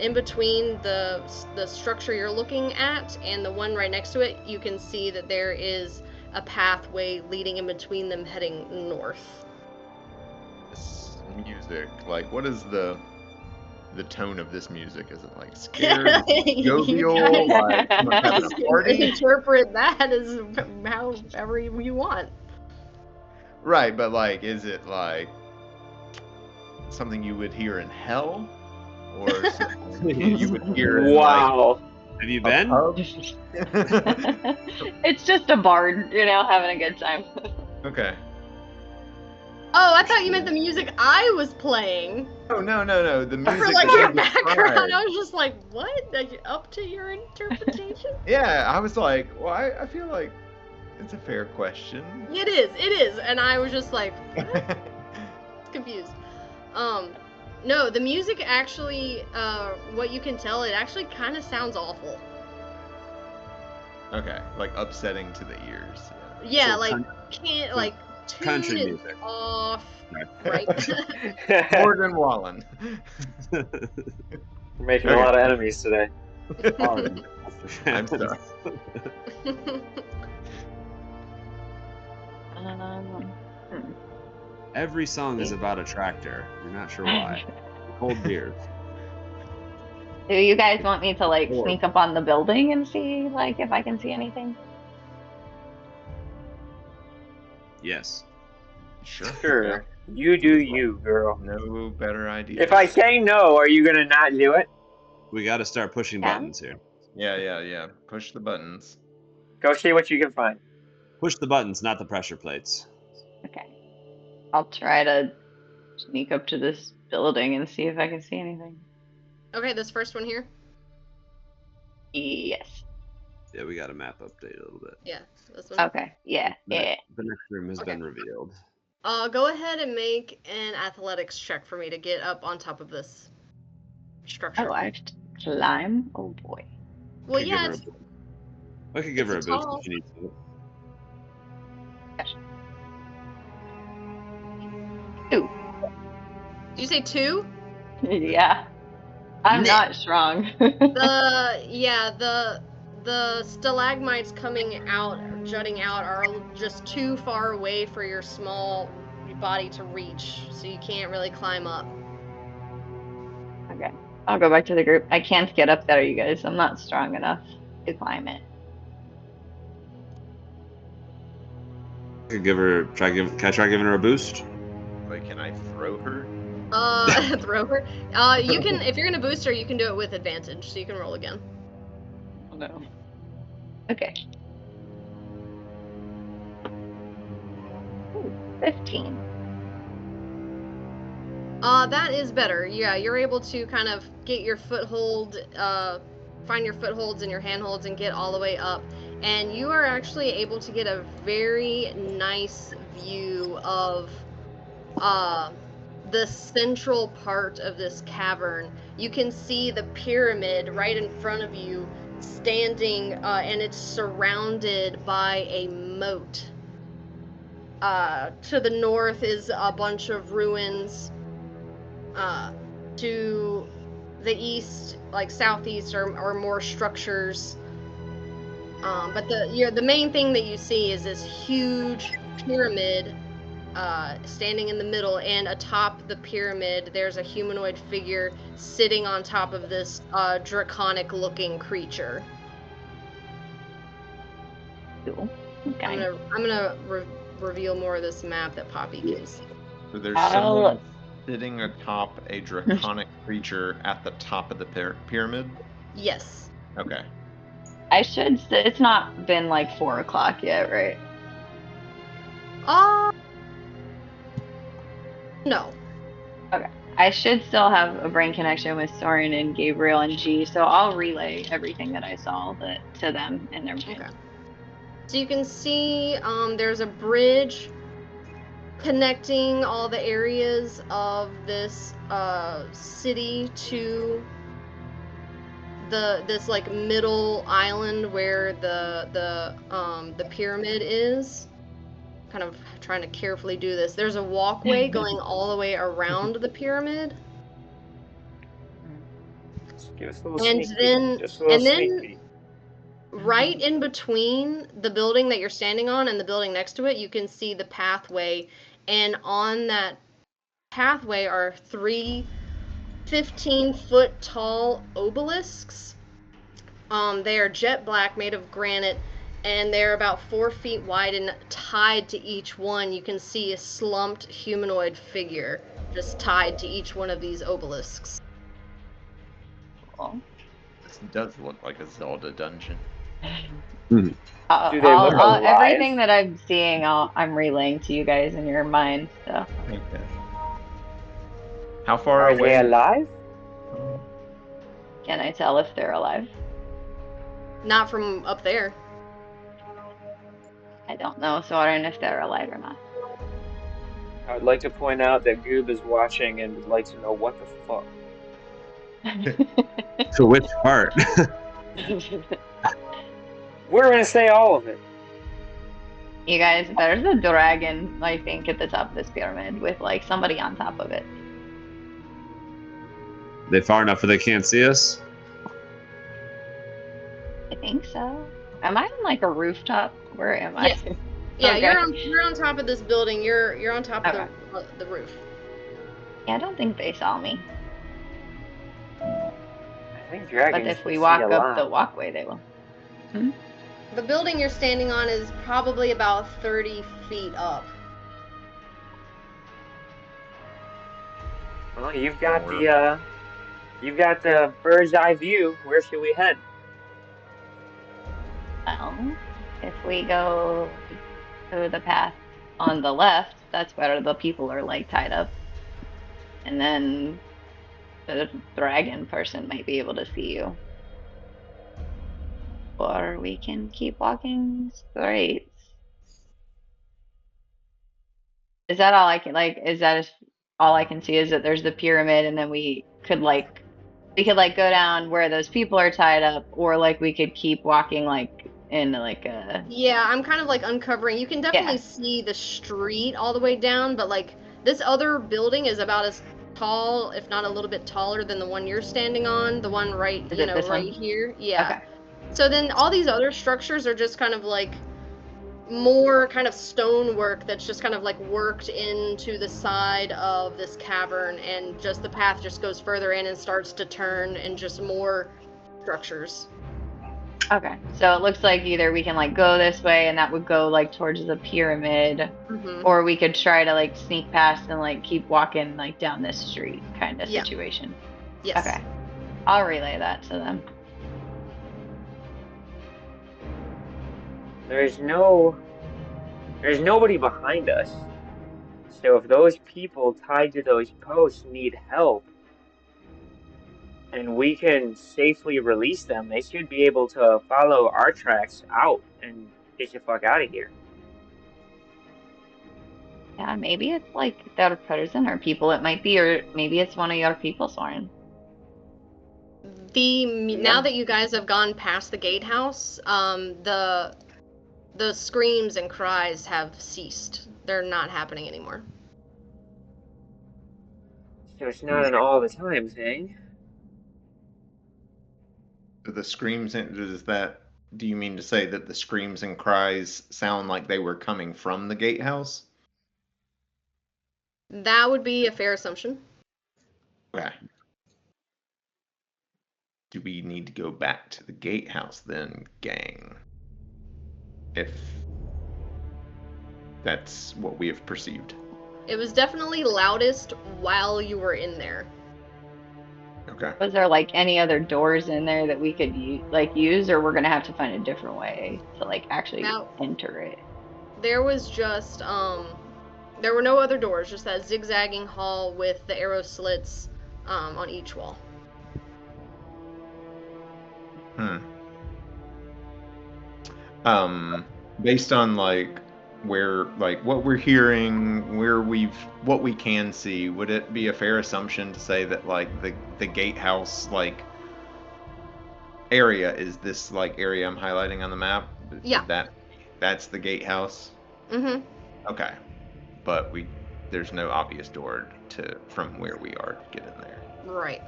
in between the structure you're looking at and the one right next to it, you can see that there is a pathway leading in between them heading north. This music, like, what is the tone of this music? Is it like scared, jovial, like someone's having a party? Interpret that as however you want. Right, but like, is it like something you would hear in hell, or something you would hear in Wow. Have you like been? a pub? It's just a bard, you know, having a good time. Okay. Oh, I thought you meant the music I was playing. Oh no. The music. For like that your you background, described. I was just like, what? Are you up to your interpretation? Yeah, I was like, well, I feel like it's a fair question. It is, and I was just like, confused. No, the music actually, what you can tell, it actually kind of sounds awful. Okay, like upsetting to the ears. Yeah, So like can't like tune country it music. off. Right. Morgan Wallen. We're making a lot of enemies today. I'm sorry. Every song is about a tractor. You're not sure why. Cold beer. Do you guys want me to like Or- sneak up on the building and see like if I can see anything? Yes. Sure. You do you, girl. No better idea. If I say no, are you gonna not do it? We got to start pushing Yeah. buttons here. Yeah. Push the buttons. Go see what you can find. Push the buttons, not the pressure plates. Okay. I'll try to sneak up to this building and see if I can see anything. Okay, this first one here. Yes. Yeah, we got a map update a little bit. Yeah, this one. Okay. Yeah. Yeah. The next room has Okay. been revealed. Go ahead and make an athletics check for me to get up on top of this structure. Oh, I have to climb. Oh boy. Well, Could yeah, give her a boost. I could give her a it's boost tall. if she needs to. Two. did you say 2? Yeah. I'm Meh. not strong. The stalagmites coming out, jutting out, are just too far away for your small body to reach, so you can't really climb up. Okay. I'll go back to the group. I can't get up there, you guys. I'm not strong enough to climb it. I could give her. Can I try giving her a boost? Like, can I throw her? Thrower. You can, if you're gonna boost her, you can do it with advantage, so you can roll again. Oh no. Okay. Ooh, 15. That is better. Yeah, you're able to kind of get your foothold, find your footholds and your handholds and get all the way up. And you are actually able to get a very nice view of the central part of this cavern. You can see the pyramid right in front of you standing, and it's surrounded by a moat. To the north is a bunch of ruins. To the east, like southeast, are more structures. But the main thing that you see is this huge pyramid standing in the middle, and atop the pyramid there's a humanoid figure sitting on top of this draconic-looking creature. Cool. Okay. I'm gonna reveal more of this map that Poppy can see. So there's someone sitting atop a draconic creature at the top of the pyramid? Yes. Okay. It's not been like 4 o'clock yet, right? No. Okay. I should still have a brain connection with Soren and Gabriel and G, so I'll relay everything that I saw to them in their mind. Okay. So you can see there's a bridge connecting all the areas of this city to this like middle island where the pyramid is. Kind of trying to carefully do this. There's a walkway going all the way around the pyramid. Just give us a little And sneak then- peek. Just a little and then- sneak peek. Right in between the building that you're standing on and the building next to it, you can see the pathway. And on that pathway are 3 15-foot tall obelisks. They are jet black, made of granite, and they're about 4 feet wide, and tied to each one you can see a slumped humanoid figure just tied to each one of these obelisks. Cool. This does look like a Zelda dungeon. Do they look alive? Everything that I'm seeing, I'm relaying to you guys in your mind. So. Okay. How far Are away? they alive? Can I tell if they're alive? Not from up there. I don't know, Soren, if they're alive or not. I would like to point out that Goob is watching and would like to know what the fuck. To which part? We're gonna say all of it. You guys, there's a dragon, I think, at the top of this pyramid with like somebody on top of it. They far enough where they can't see us? I think so. Am I on like a rooftop? Where am I? Yes. Yeah, Okay. you're on top of this building. You're on top Okay. of the roof. Yeah, I don't think they saw me. I think dragons. But if we can walk see a up lot. the walkway, they will. The building you're standing on is probably about 30 feet up. Well, you've got the bird's eye view. Where should we head? Well, if we go to the path on the left, that's where the people are like tied up. And then the dragon person might be able to see you. Or we can keep walking straight. Is that all I can all I can see is that there's the pyramid, and then we could go down where those people are tied up, or like we could keep walking like in like a. Yeah, I'm kind of like uncovering. You can definitely see the street all the way down, but like this other building is about as tall, if not a little bit taller than the one you're standing on. The one right, Is it this right one? here. Yeah. Okay. So then all these other structures are just kind of like more kind of stonework that's just kind of like worked into the side of this cavern, and just the path just goes further in and starts to turn, and just more structures. Okay, so it looks like either we can like go this way and that would go like towards the pyramid, Mm-hmm. or we could try to like sneak past and like keep walking like down this street kind of Yeah. situation. Yes. Okay, I'll relay that to them. There's nobody behind us. So if those people tied to those posts need help and we can safely release them, they should be able to follow our tracks out and get the fuck out of here. Yeah, maybe it's like their prison or people it might be, or maybe it's one of your people, Soren. Now that you guys have gone past the gatehouse, the screams and cries have ceased. They're not happening anymore. So it's not an all the time thing. The screams, do you mean to say that the screams and cries sound like they were coming from the gatehouse? That would be a fair assumption. Okay. Do we need to go back to the gatehouse then, gang? If that's what we have perceived. It was definitely loudest while you were in there. Okay. Was there like any other doors in there that we could use, or we're gonna have to find a different way to like actually enter it? There was just there were no other doors, just that zigzagging hall with the arrow slits on each wall. Based on like where, like what we're hearing, what we can see, would it be a fair assumption to say that like the gatehouse like area is this like area I'm highlighting on the map? Yeah. That's the gatehouse? Mm-hmm. Okay. But there's no obvious door from where we are to get in there. Right.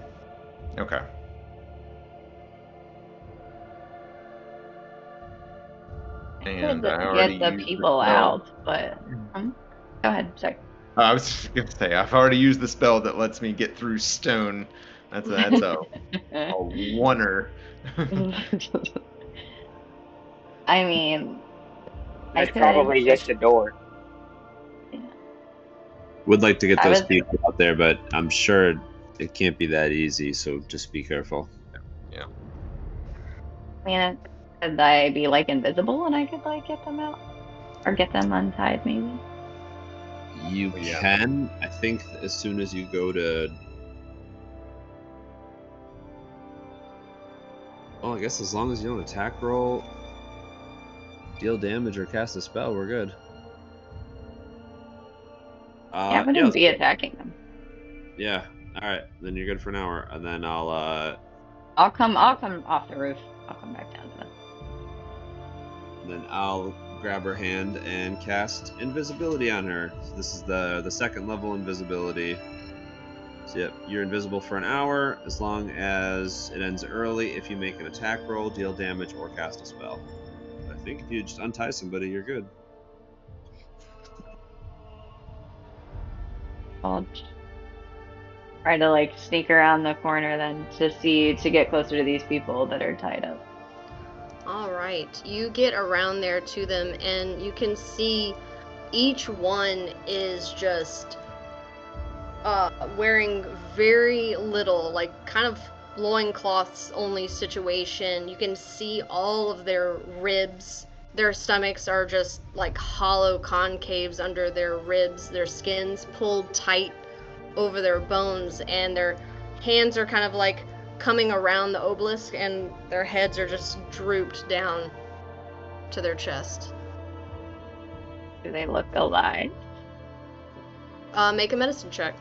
Okay. And I already get the people out, but go ahead. Sorry. I was just gonna say I've already used the spell that lets me get through stone. That's a oneer. I mean, it's probably just a door. Yeah. Would like to get those people out there, but I'm sure it can't be that easy. So just be careful. Yeah. I mean, could I be like invisible and I could like get them out, or get them untied maybe? You can. I think as soon as you go to. Oh, I guess as long as you don't attack roll, deal damage, or cast a spell, we're good. I wouldn't be attacking them. Yeah. All right. Then you're good for an hour, and then I'll come off the roof. I'll come back down to them. And then I'll grab her hand and cast invisibility on her. So this is the second level invisibility. So yep, you're invisible for an hour as long as it ends early. If you make an attack roll, deal damage, or cast a spell. I think if you just untie somebody, you're good. I'll try to like sneak around the corner then to get closer to these people that are tied up. All right, you get around there to them, and you can see each one is just wearing very little, like kind of loincloths only situation. You can see all of their ribs. Their stomachs are just like hollow concaves under their ribs. Their skin's pulled tight over their bones, and their hands are kind of like coming around the obelisk, and their heads are just drooped down to their chest. Do they look alive? Make a medicine check.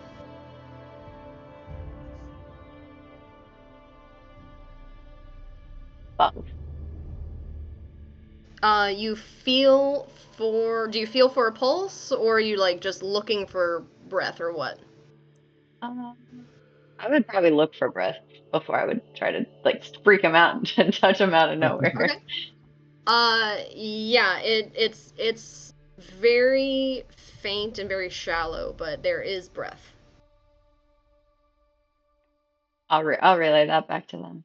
You feel for... Do you feel for a pulse, or are you like just looking for breath, or what? I would probably look for breath before I would try to like freak them out and touch them out of nowhere. Okay. Yeah, it's very faint and very shallow, but there is breath. I'll relay that back to them.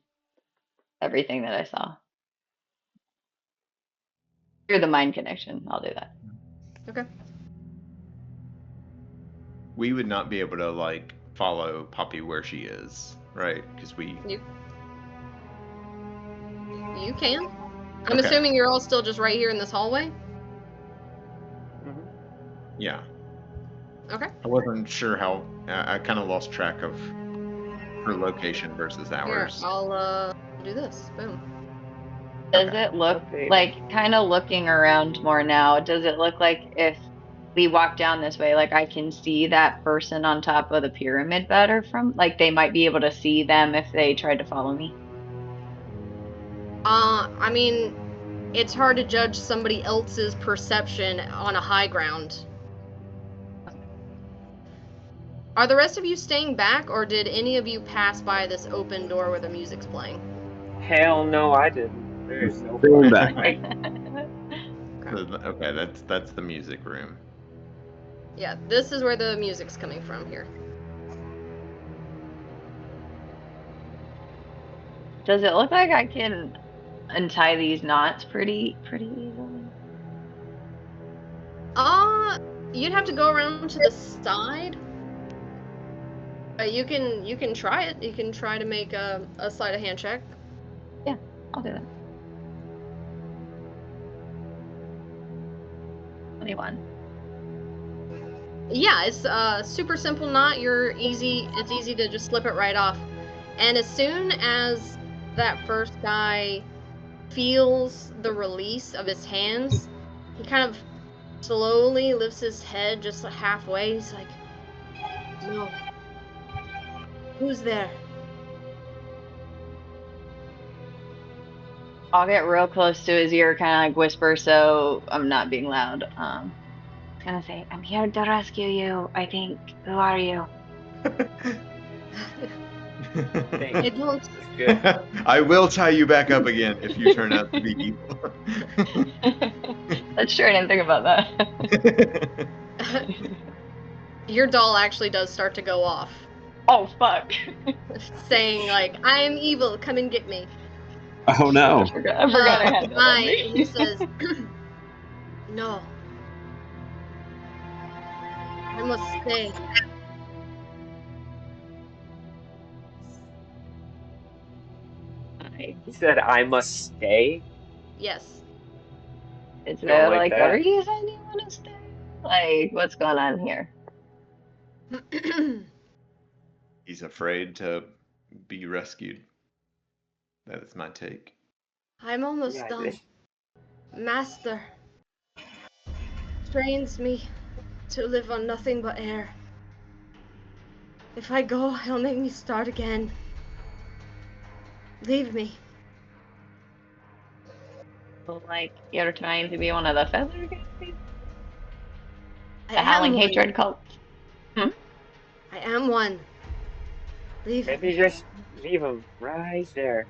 Everything that I saw. Through the mind connection, I'll do that. Okay. We would not be able to like follow Poppy where she is, right? Because we. You can. I'm Okay. assuming you're all still just right here in this hallway? Yeah. Okay. I wasn't sure how. I kind of lost track of her location versus Here, ours. I'll do this. Boom. Does Okay. it look Okay. like, kind of looking around more now, does it look like if we walk down this way, like I can see that person on top of the pyramid better from, like they might be able to see them if they tried to follow me? I mean, it's hard to judge somebody else's perception on a high ground. Are the rest of you staying back, or did any of you pass by this open door where the music's playing? Hell no, I didn't. There's no Going fucking back. way. Okay, that's the music room. Yeah, this is where the music's coming from here. Does it look like I can untie these knots pretty easily? You'd have to go around to the side. You can try it. You can try to make a sleight of hand check. Yeah, I'll do that. 21. Yeah, it's a super simple knot. It's easy to just slip it right off. And as soon as that first guy feels the release of his hands, he kind of slowly lifts his head just halfway. He's like, "No. Who's there?" I'll get real close to his ear, kind of like whisper, so I'm not being loud. It's gonna say, "I'm here to rescue you, I think. Who are you?" I don't. That's good. I will tie you back up again if you turn out to be evil. That's true, I didn't think about that. Your doll actually does start to go off, Oh, fuck. saying like, "I am evil. Come and get me." Oh no. I forgot I had that on Fine. me. He says, "No. I must stay." He said I must stay. Yes. Is Don't there like like a that. reason you want to stay? Like, what's going on here? He's afraid to be rescued. That is my take. I'm almost Yeah, done. this- Master trains me to live on nothing but air. If I go, he'll make me start again. Leave me. So, like, you're trying to be one of the feather guys? I The Howling am one. Hatred cult? I am one. Leave me. Maybe just leave him right there.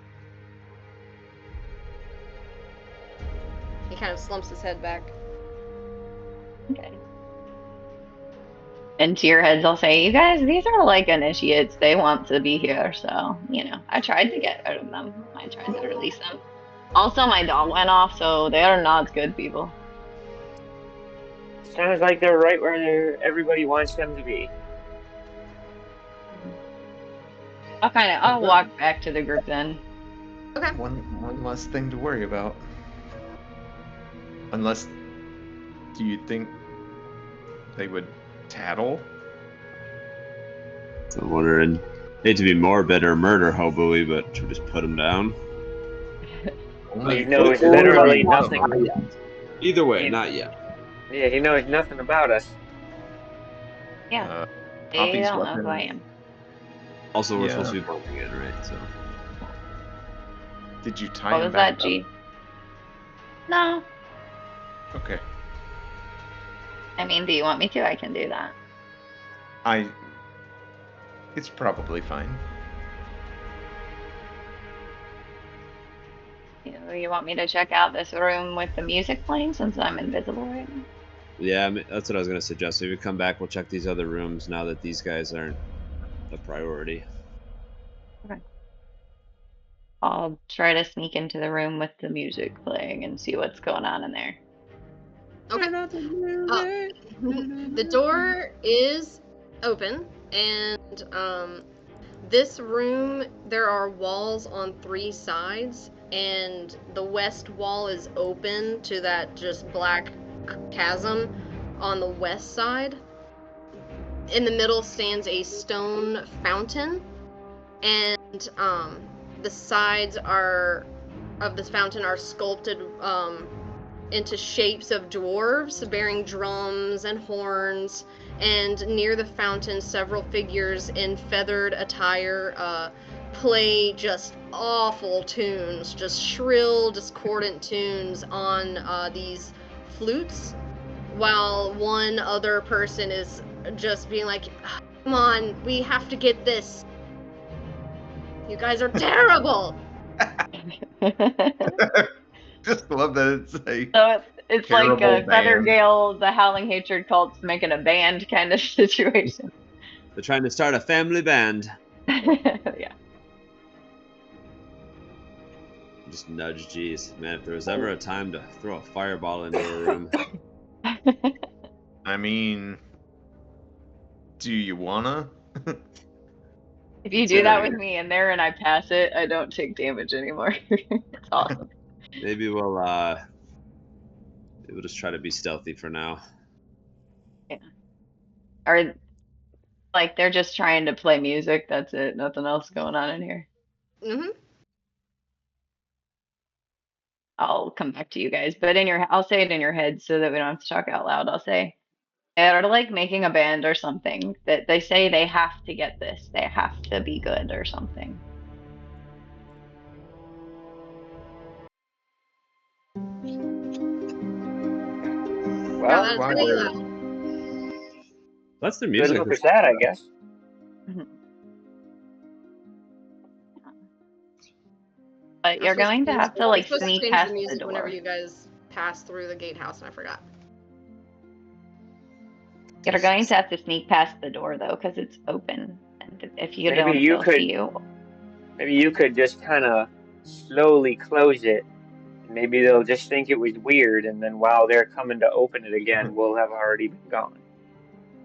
He kind of slumps his head back. Okay. And to your heads, I'll say, you guys, these are like initiates. They want to be here, so, you know, I tried to get rid of them. I tried to release them. Also, my dog went off, so they are not good people. Sounds like they're right where everybody wants them to be. I'll walk back to the group then. Okay. One less thing to worry about. Unless, do you think they would tattle? I'm wondering. Hate to be morbid or murder hobo-y, but should we just put him down? He knows literally nothing. Either way, He- not yet. Yeah, he knows nothing about us. Yeah, they Poppy's don't know who I weapon- am. Also, we're Yeah. supposed to be bumping in, right? So. Did you tie What him was back that, G? No. up? Okay. I mean, do you want me to? I can do that. It's probably fine. You want me to check out this room with the music playing since I'm invisible right now? Yeah, that's what I was gonna suggest. Maybe come back. We'll check these other rooms now that these guys aren't a priority. I'll try to sneak into the room with the music playing and see what's going on in there. Okay. The door is open, and this room, there are walls on 3 sides, and the west wall is open to that just black chasm on the west side. In the middle stands a stone fountain, and the sides of this fountain are sculpted into shapes of dwarves bearing drums and horns, and near the fountain several figures in feathered attire play just awful tunes, just shrill, discordant tunes on these flutes, while one other person is just being like, come on, we have to get this. You guys are terrible! Just love that it's a So it's like terrible a Feather band. Gale, the Howling Hatred cult's making a band kind of situation. They're trying to start a family band. Yeah. Just nudge G's. Man, if there was ever a time to throw a fireball into a room. I mean, do you wanna? If you do that with me in there and I pass it, I don't take damage anymore. It's awesome. Maybe we'll just try to be stealthy for now. Yeah. Or like they're just trying to play music, that's it. Nothing else going on in here. Mm-hmm. I'll come back to you guys, but I'll say it in your head so that we don't have to talk out loud. I'll say they're like making a band or something that they say they have to get this. They have to be good or something. Well, that's why pretty would- loud. That's the good music. look at that, I guess. But you're going to have to like sneak change past the the music door. whenever you guys pass through the gatehouse, and I forgot. You're going to have to sneak past the door though, because it's open. And if you Maybe don't, you they'll could- see you. Maybe you could just kind of slowly close it. Maybe they'll just think it was weird, and then while they're coming to open it again, we'll have already been gone.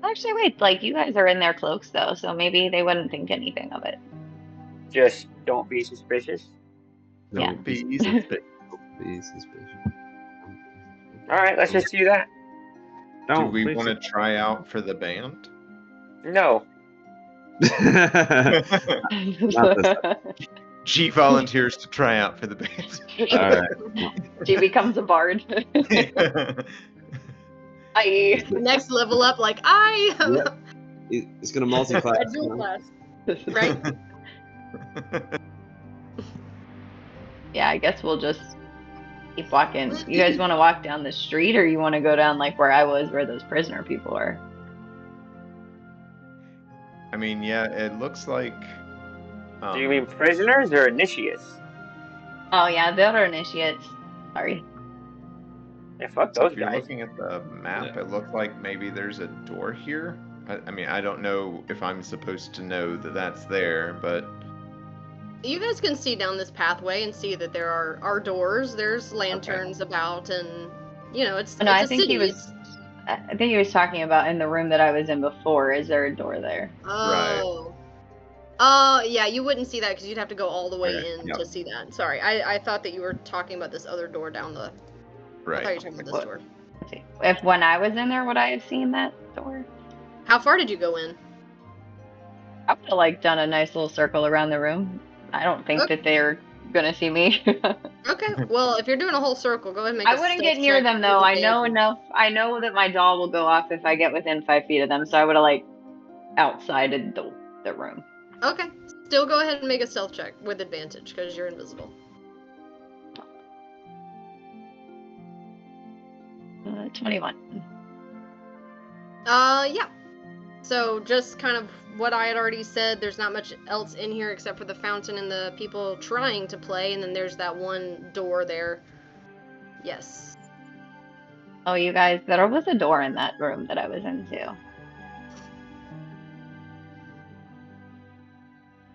Actually, wait, like you guys are in their cloaks though, so maybe they wouldn't think anything of it. Just don't be suspicious. Yeah. Don't be suspicious. Be suspicious. All right, let's just do that. Do we want to try out for the band? No. G volunteers to try out for the band. All right. She becomes a bard. I Next level up, like I am Yep. It's gonna multi-class. a dual class, right? Yeah, I guess we'll just keep walking. You guys want to walk down the street, or you want to go down like where I was, where those prisoner people are? I mean, yeah, it looks like. Do you mean prisoners or initiates? Oh yeah, they're initiates. Sorry. Yeah, fuck So those if you're guys. looking at the map, Yeah. it looks like maybe there's a door here. I mean, I don't know if I'm supposed to know that that's there, but You guys can see down this pathway and see that there are doors. There's lanterns about, and you know it's. No, it's I a think city. he was. I think he was talking about in the room that I was in before. Is there a door there? Oh. Yeah, you wouldn't see that because you'd have to go all the way Okay, in yep. to see that. Sorry, I thought that you were talking about this other door down the. I thought you right. were talking about this What? door. Let's see. If when I was in there, would I have seen that door? How far did you go in? I would have like done a nice little circle around the room. I don't think Okay. that they're gonna see me. Okay, well, if you're doing a whole circle, go ahead and make. I a wouldn't stealth get near check them with though. I know advantage. enough. I know that my doll will go off if I get within 5 feet of them. So I would have like outsided the room. Okay, still go ahead and make a stealth check with advantage because you're invisible. 21. Yeah. So just kind of what I had already said, there's not much else in here except for the fountain and the people trying to play, and then there's that one door there. Yes. Oh, you guys, there was a door in that room that I was in too.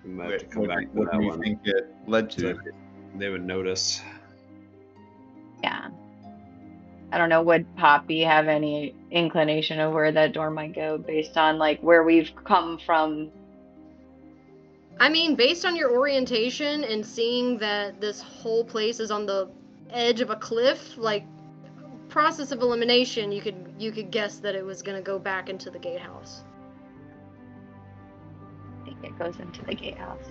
We might have to come What, back to what that do you one. think it led So to? they would notice. Yeah. I don't know, would Poppy have any inclination of where that door might go based on like where we've come from? I mean, based on your orientation and seeing that this whole place is on the edge of a cliff, like process of elimination, you could guess that it was gonna go back into the gatehouse. I think it goes into the gatehouse.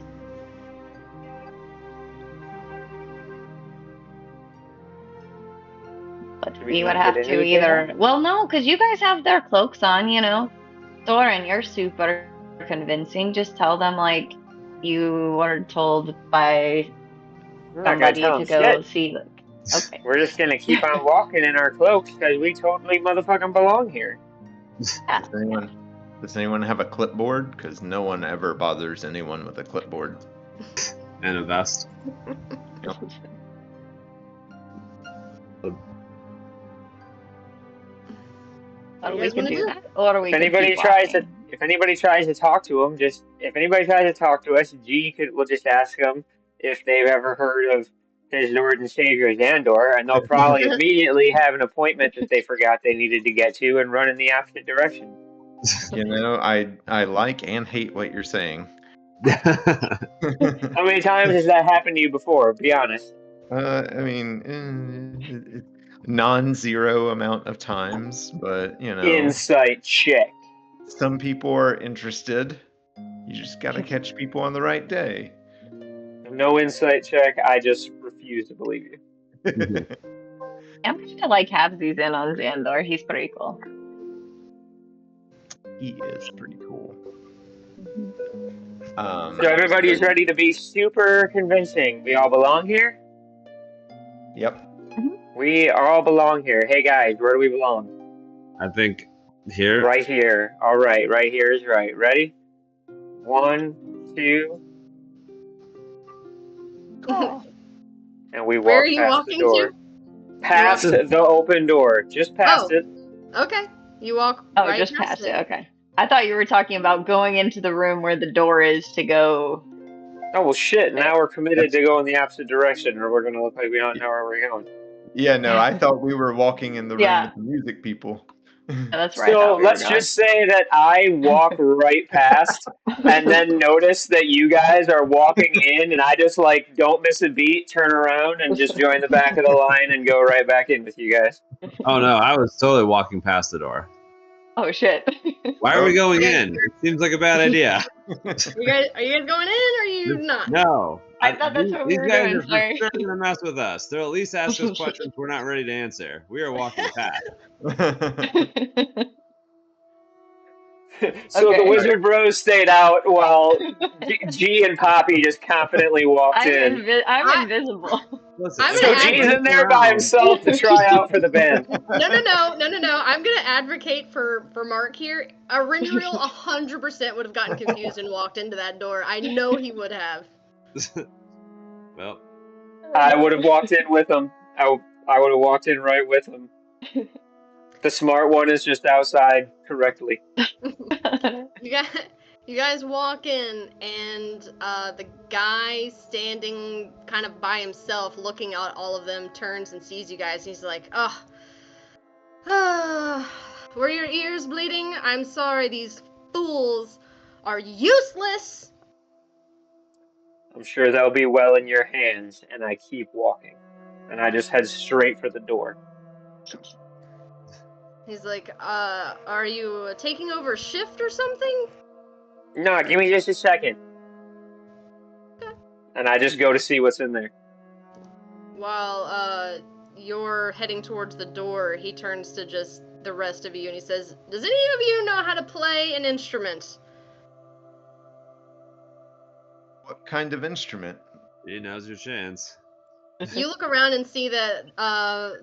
But Do we would not have get into to the either. gatehouse? Well, no, because you guys have their cloaks on, you know. Thorin, you're super convincing. Just tell them like you were told by I'm not gonna somebody tell to them go shit. see. Okay. We're just gonna keep on walking in our cloaks because we totally motherfucking belong here. Yeah. Does anyone have a clipboard? Because no one ever bothers anyone with a clipboard. And a vest. What do you We guys can wanna do do? that, or we If can anybody keep tries to, walking. if anybody tries to talk to them, if anybody tries to talk to us, we'll just ask them if they've ever heard of his Lord and Savior Xandor, and they'll probably immediately have an appointment that they forgot they needed to get to and run in the opposite direction. You know, I like and hate what you're saying. How many times has that happened to you before? Be honest. I mean, non-zero amount of times, but you know, Insight check. some people are interested. You just gotta catch people on the right day. No insight check. I just refuse to believe you. I'm kind of like Habsies in on Xandor. He's pretty cool. He is pretty cool. So everybody's ready to be super convincing. We all belong here? Yep. We all belong here. Hey guys, where do we belong? I think here. Right here. All right, right here is right. Ready? 1, 2, and we walk Where are you past walking the door. to? Past the open door. Just past Oh. it. Okay. You walk Oh, right just past it. Okay. I thought you were talking about going into the room where the door is to go. Oh well, shit! Now we're committed to go in the opposite direction, or we're gonna look like we don't know where we're going. Yeah, no, I thought we were walking in the room Yeah. with the music people. Yeah, that's where I So thought we were let's going. just say that I walk right past, and then notice that you guys are walking in, and I just like don't miss a beat, turn around, and just join the back of the line and go right back in with you guys. Oh no, I was totally walking past the door. Oh shit. Why are we going Yeah. in? It seems like a bad idea. Are you guys going in or are you not? No. I thought that's what we these were guys doing, are for sorry. sure gonna mess with us. They'll at least ask us questions we're not ready to answer. We are walking past. So the Okay. wizard bros stayed out while G and Poppy just confidently walked in. I'm invisible. Listen, I'm if gonna So we're G's add- in there by around- himself to try out for the band. No. I'm gonna advocate for Mark here. Rindrail 100% would have gotten confused and walked into that door. I know he would have. Well, I would have walked in with him. I would have walked in right with him. The smart one is just outside correctly. You guys walk in, and the guy standing kind of by himself, looking at all of them, turns and sees you guys. And he's like, were your ears bleeding? I'm sorry, these fools are useless. I'm sure they'll be well in your hands, and I keep walking. And I just head straight for the door. He's like, are you taking over shift or something? No, give me just a second. Okay. And I just go to see what's in there. While, you're heading towards the door, he turns to just the rest of you and he says, does any of you know how to play an instrument? What kind of instrument? now's your chance. You look around and see that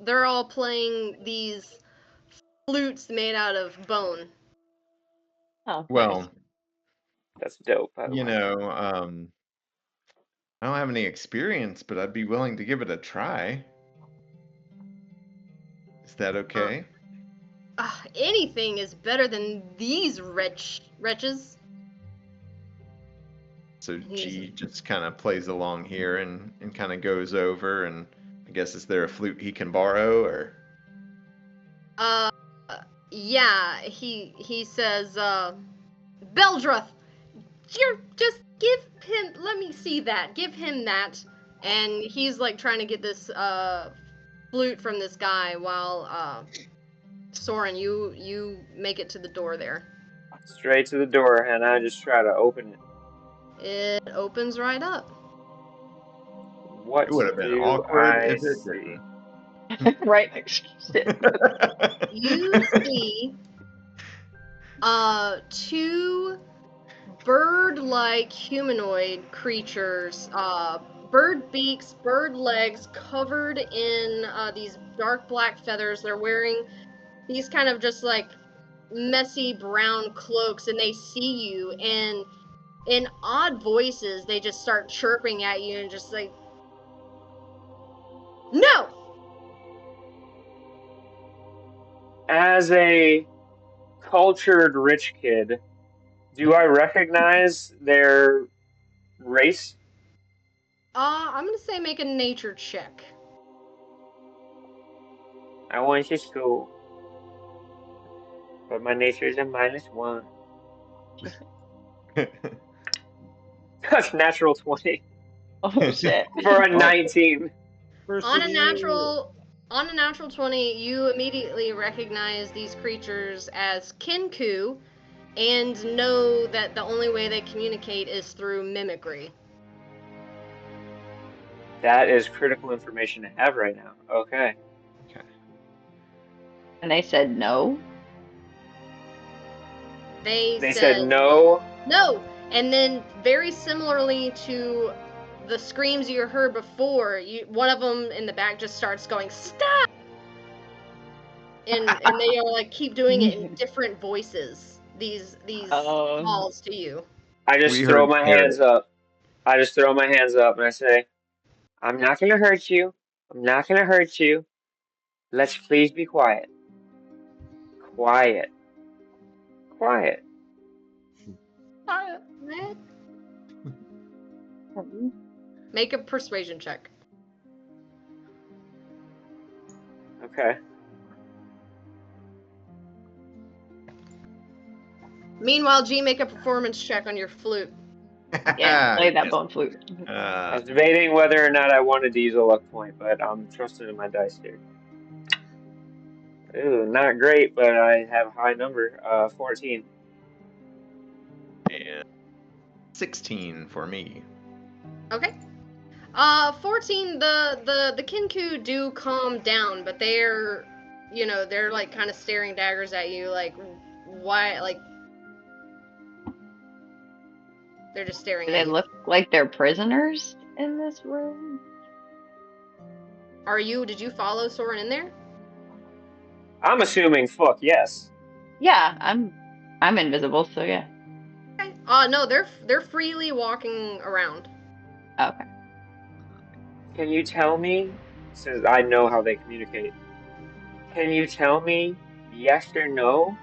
they're all playing these flutes made out of bone. Oh, Well, nice. That's dope, by the you way. know, I don't have any experience, but I'd be willing to give it a try. Is that okay? Anything is better than these wretches. So G just kind of plays along here and kind of goes over, and I guess is there a flute he can borrow, or? Yeah, he says, Beldroth, just give him, let me see that, give him that. And he's like trying to get this, flute from this guy while, Soren, you make it to the door there. Straight to the door, and I just try to open it. It opens right up. What It would have been do awkward I if it see? Right next to it. didn't. You see, two bird-like humanoid creatures, bird beaks, bird legs, covered in these dark black feathers. They're wearing these kind of just like messy brown cloaks, and they see you, and in odd voices they just start chirping at you and just like, no! As a cultured rich kid, do I recognize their race? I'm gonna say make a nature check. I went to school, but my nature is a -1. That's natural 20 Oh shit. for a 19. On a natural 20, you immediately recognize these creatures as Kinku and know that the only way they communicate is through mimicry. That is critical information to have right now. Okay. And they said no. They said no. No! And then, very similarly to the screams you heard before, one of them in the back just starts going, stop! And they all like keep doing it in different voices. These calls to you. I just throw my hands up. I just throw my hands up and I say, I'm not going to hurt you. I'm not going to hurt you. Let's please be quiet. Quiet. Quiet. Make a persuasion check. Okay. Meanwhile, G, make a performance check on your flute. Yeah, play that bone flute. I was debating whether or not I wanted to use a luck point, but I'm trusting in my dice here. Ooh, not great, but I have a high number. 14. And 16 for me. Okay. 14, the Kinku do calm down, but they're like kind of staring daggers at you, like, why, like, they're just staring Do at they you. look like they're prisoners in this room? Did you follow Soren in there? I'm assuming fuck yes. Yeah, I'm invisible, so yeah. Okay. No, they're freely walking around. Okay. Can you tell me, since I know how they communicate, can you tell me, yes or no,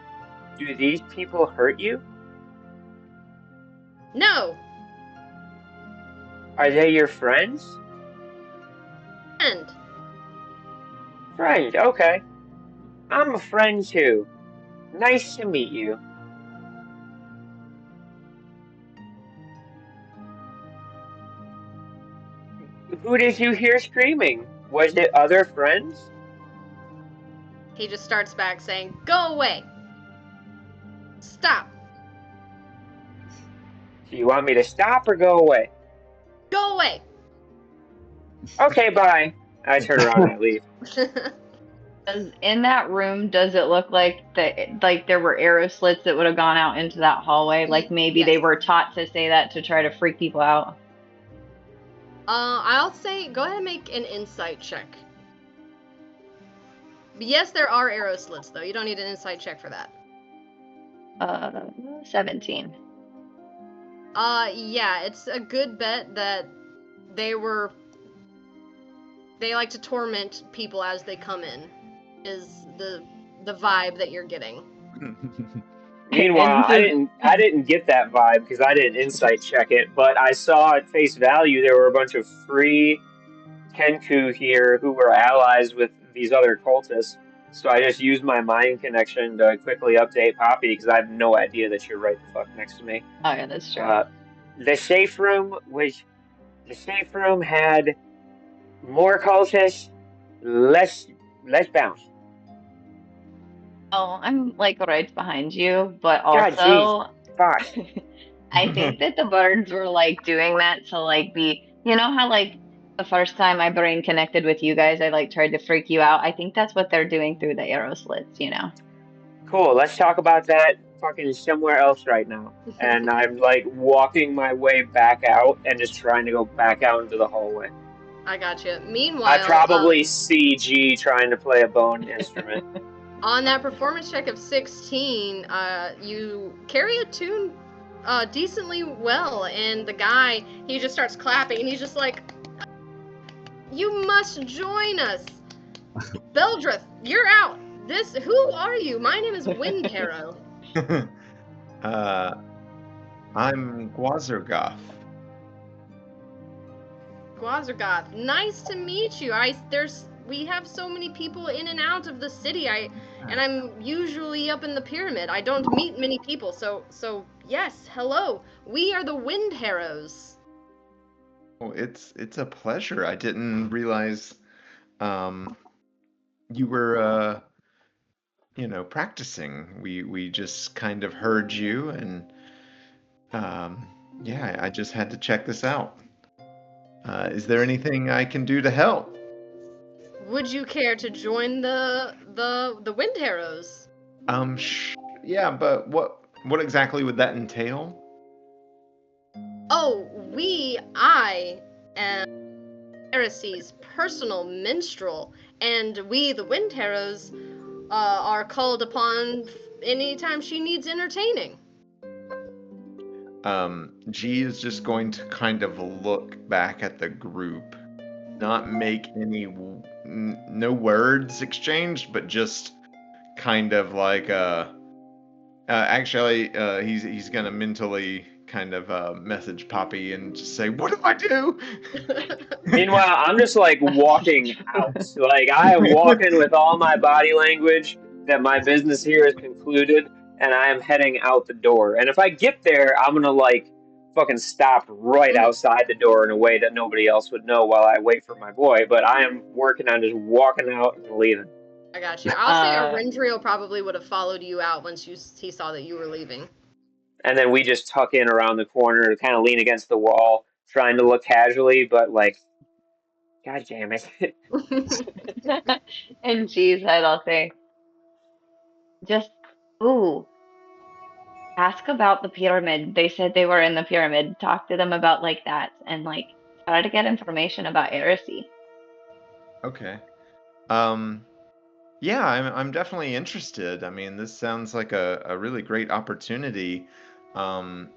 do these people hurt you? No. Are they your friends? And Friend, okay. I'm a friend too. Nice to meet you. Who did you hear screaming? Was it other friends? he just starts back saying, "Go away. Stop. Do you want me to stop or go away? Go away." Okay, bye. I turn around and I leave. In that room, does it look like there were arrow slits that would have gone out into that hallway? Like maybe they Yes. were taught to say that to try to freak people out? I'll say go ahead and make an insight check. But yes, there are arrow slits, though. You don't need an insight check for that. 17. Yeah, it's a good bet that they like to torment people as they come in, is the vibe that you're getting. Meanwhile, I didn't get that vibe because I didn't insight check it, but I saw at face value there were a bunch of free Kenku here who were allies with these other cultists. So I just used my mind connection to quickly update Poppy because I have no idea that you're right the fuck next to me. Oh yeah, that's true. The safe room had more cultists, less bounce. Oh, I'm like right behind you, but God, also Fuck. I think that the birds were like doing that to like be, you know how like the first time my brain connected with you guys, I like tried to freak you out. I think that's what they're doing through the arrow slits, you know. Cool. Let's talk about that fucking somewhere else right now. And I'm like walking my way back out and just trying to go back out into the hallway. I gotcha. Meanwhile, I probably see G trying to play a bone instrument. on that performance check of 16, you carry a tune decently well, and the guy, he just starts clapping, and he's just like, "You must join us, Beldrith. You're out. Who are you? My name is Windharrow." I'm Gwazergoth. Gwazergoth, nice to meet you. We have so many people in and out of the city. And I'm usually up in the pyramid. I don't meet many people, so yes, hello. We are the Windharrows. Oh, it's a pleasure. I didn't realize you were practicing. We just kind of heard you, and yeah, I just had to check this out. Is there anything I can do to help? Would you care to join the Windharrows? Yeah, but what exactly would that entail? Oh, I am Heresy's personal minstrel, and we, the Windharrows, are called upon anytime she needs entertaining. G is just going to kind of look back at the group, not make any no words exchanged, but just kind of like actually he's gonna mentally kind of message Poppy and just say, "What do I do?" Meanwhile, I'm just like walking out. Like I am walking with all my body language that my business here is concluded, and I am heading out the door. And if I get there, I'm gonna like fucking stop right outside the door in a way that nobody else would know while I wait for my boy. But I am working on just walking out and leaving. I got you. I'll say Arendriel probably would have followed you out once he saw that you were leaving. And then we just tuck in around the corner to kind of lean against the wall, trying to look casually, but like, God damn it. In G's head, I'll say, just, ooh, ask about the pyramid. They said they were in the pyramid. Talk to them about like that, and like try to get information about Heresy. Okay. Yeah, I'm definitely interested. I mean, this sounds like a really great opportunity. Can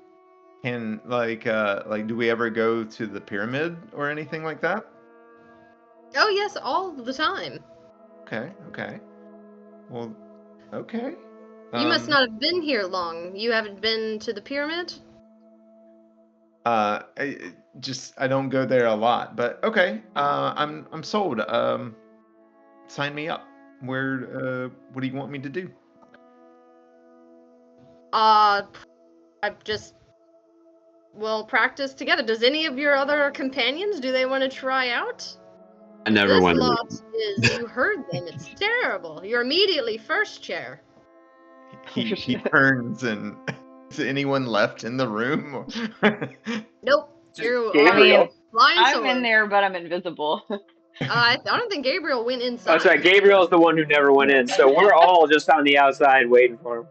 do we ever go to the pyramid or anything like that? Oh yes, all the time. Okay. Well, okay. You must not have been here long. You haven't been to the pyramid? I don't go there a lot, but okay. I'm sold. Sign me up. What do you want me to do? We'll practice together. Does any of your other companions, do they want to try out? I never went. You heard them. It's terrible. You're immediately first chair. He turns and is anyone left in the room? Nope. You're Gabriel. I'm in there, but I'm invisible. I don't think Gabriel went inside. That's right. Gabriel's the one who never went in, so we're all just on the outside waiting for him.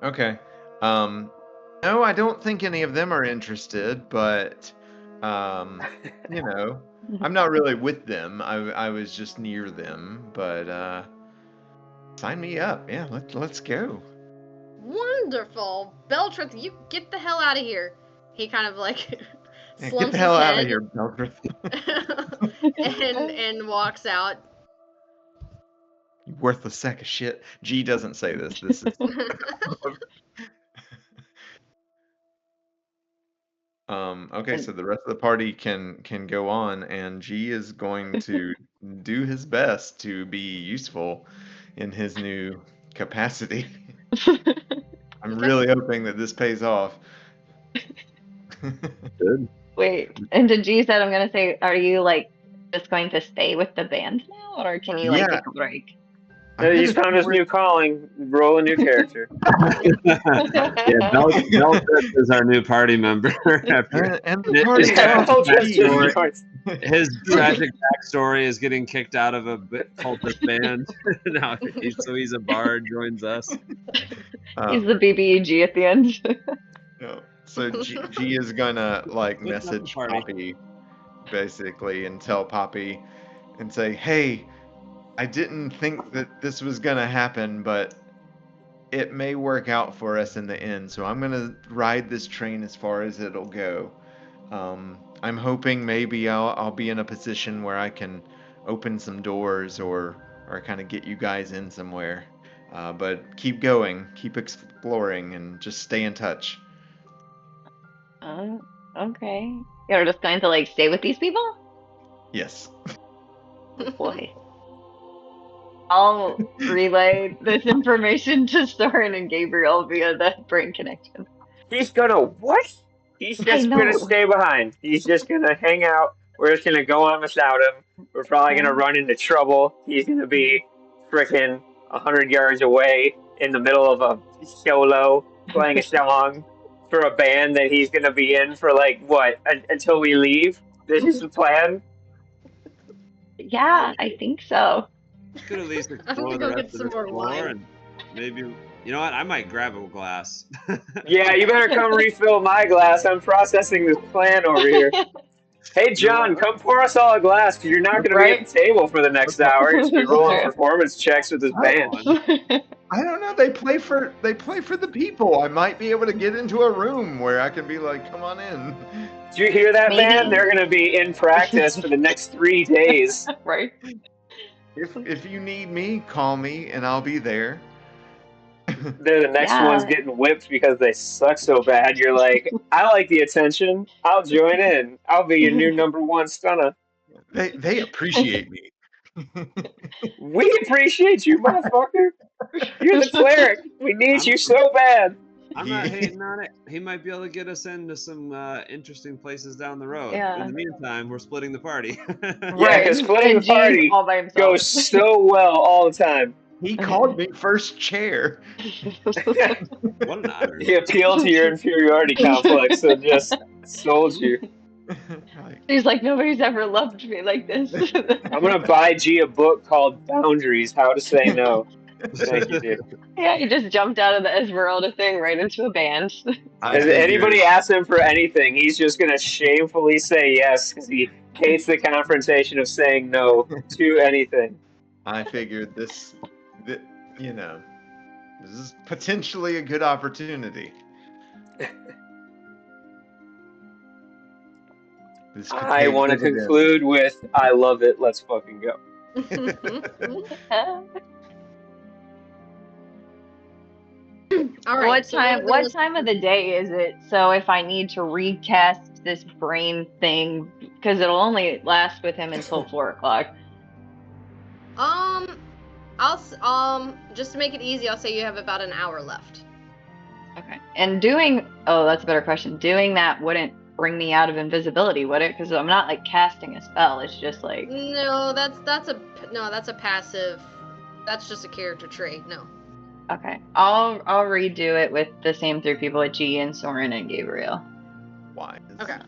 Okay. No, I don't think any of them are interested, but I'm not really with them. I was just near them, but sign me up. Yeah, let's go. Wonderful. Beldrith, you get the hell out of here. He kind of like slumps get the hell his out head of here, Beldrith. and walks out. You worthless sack of shit. G doesn't say this. This is okay, so the rest of the party can go on, and G is going to do his best to be useful. in his new capacity. I'm Okay. really hoping that this pays off. Good. Wait, and to G said, I'm gonna say, are you like just going to stay with the band now, or can you like Yeah. take a break? I'm He's gonna found see his where- new calling. Roll a new character. Yeah, Belfast is our new party member. After and the It- party it's lost I'll the just key. his tragic backstory is getting kicked out of a cultist band. Now, he's a bard, joins us. He's the BBEG at the end. Yeah. So G is gonna like Switch up the message party. Poppy basically and tell Poppy and say, "Hey, I didn't think that this was gonna happen, but it may work out for us in the end. So I'm gonna ride this train as far as it'll go. I'm hoping maybe I'll be in a position where I can open some doors or kind of get you guys in somewhere. But keep going, keep exploring, and just stay in touch." Okay. You're just going to like stay with these people? Yes. Oh boy. I'll relay this information to Soren and Gabriel via the brain connection. He's gonna what? He's just gonna know. stay behind. He's just gonna hang out. We're just gonna go on without him. We're probably gonna run into trouble. He's gonna be freaking 100 yards away in the middle of a solo playing a song for a band that he's gonna be in for like what until we leave. This is the plan. Yeah, I think so. You could at least I'm explore gonna the go get rest of some the more floor wine. and maybe, you know what? I might grab a glass. Yeah, you better come refill my glass. I'm processing this plan over here. Hey, John, come pour us all a glass because you're not going to be at the table for the next hour. You're just be rolling performance checks with this band. I don't know. They play for the people. I might be able to get into a room where I can be like, "Come on in." Do you hear that, Maybe. band? They're going to be in practice for the next 3 days. Right? If you need me, call me and I'll be there. They're the next Yeah. ones getting whipped because they suck so bad. You're like, I like the attention. I'll join in. I'll be your new number one stunner. They appreciate me. We appreciate you, motherfucker. You're the cleric. We need you so bad. I'm not hating on it. He might be able to get us into some interesting places down the road. Yeah. In the meantime, we're splitting the party. Yeah, because splitting And the G's party all by himself. goes so well all the time. He called me first chair. What an honor. He appealed to your inferiority complex and just sold you. Like, He's like, nobody's ever loved me like this. I'm gonna buy G a book called Boundaries: How to Say No. Thank you, dude. Yeah, he just jumped out of the Esmeralda thing right into a band. I If figured- anybody asks him for anything, he's just gonna shamefully say yes because he hates the confrontation of saying no to anything. I figured this, you know, this is potentially a good opportunity. This could I pay want to dividends. conclude with I love it. Let's fucking go. All right. what so we're what gonna- time of the day is it? So if I need to recast this brain thing, because it'll only last with him until 4 o'clock. Just to make it easy, I'll say you have about an hour left. Okay. And that's a better question. Doing that wouldn't bring me out of invisibility, would it? Because I'm not like casting a spell. It's just like, No, that's a passive. That's just a character trait. No. okay, I'll redo it with the same 3 people with G and Soren and Gabriel. Why? Okay.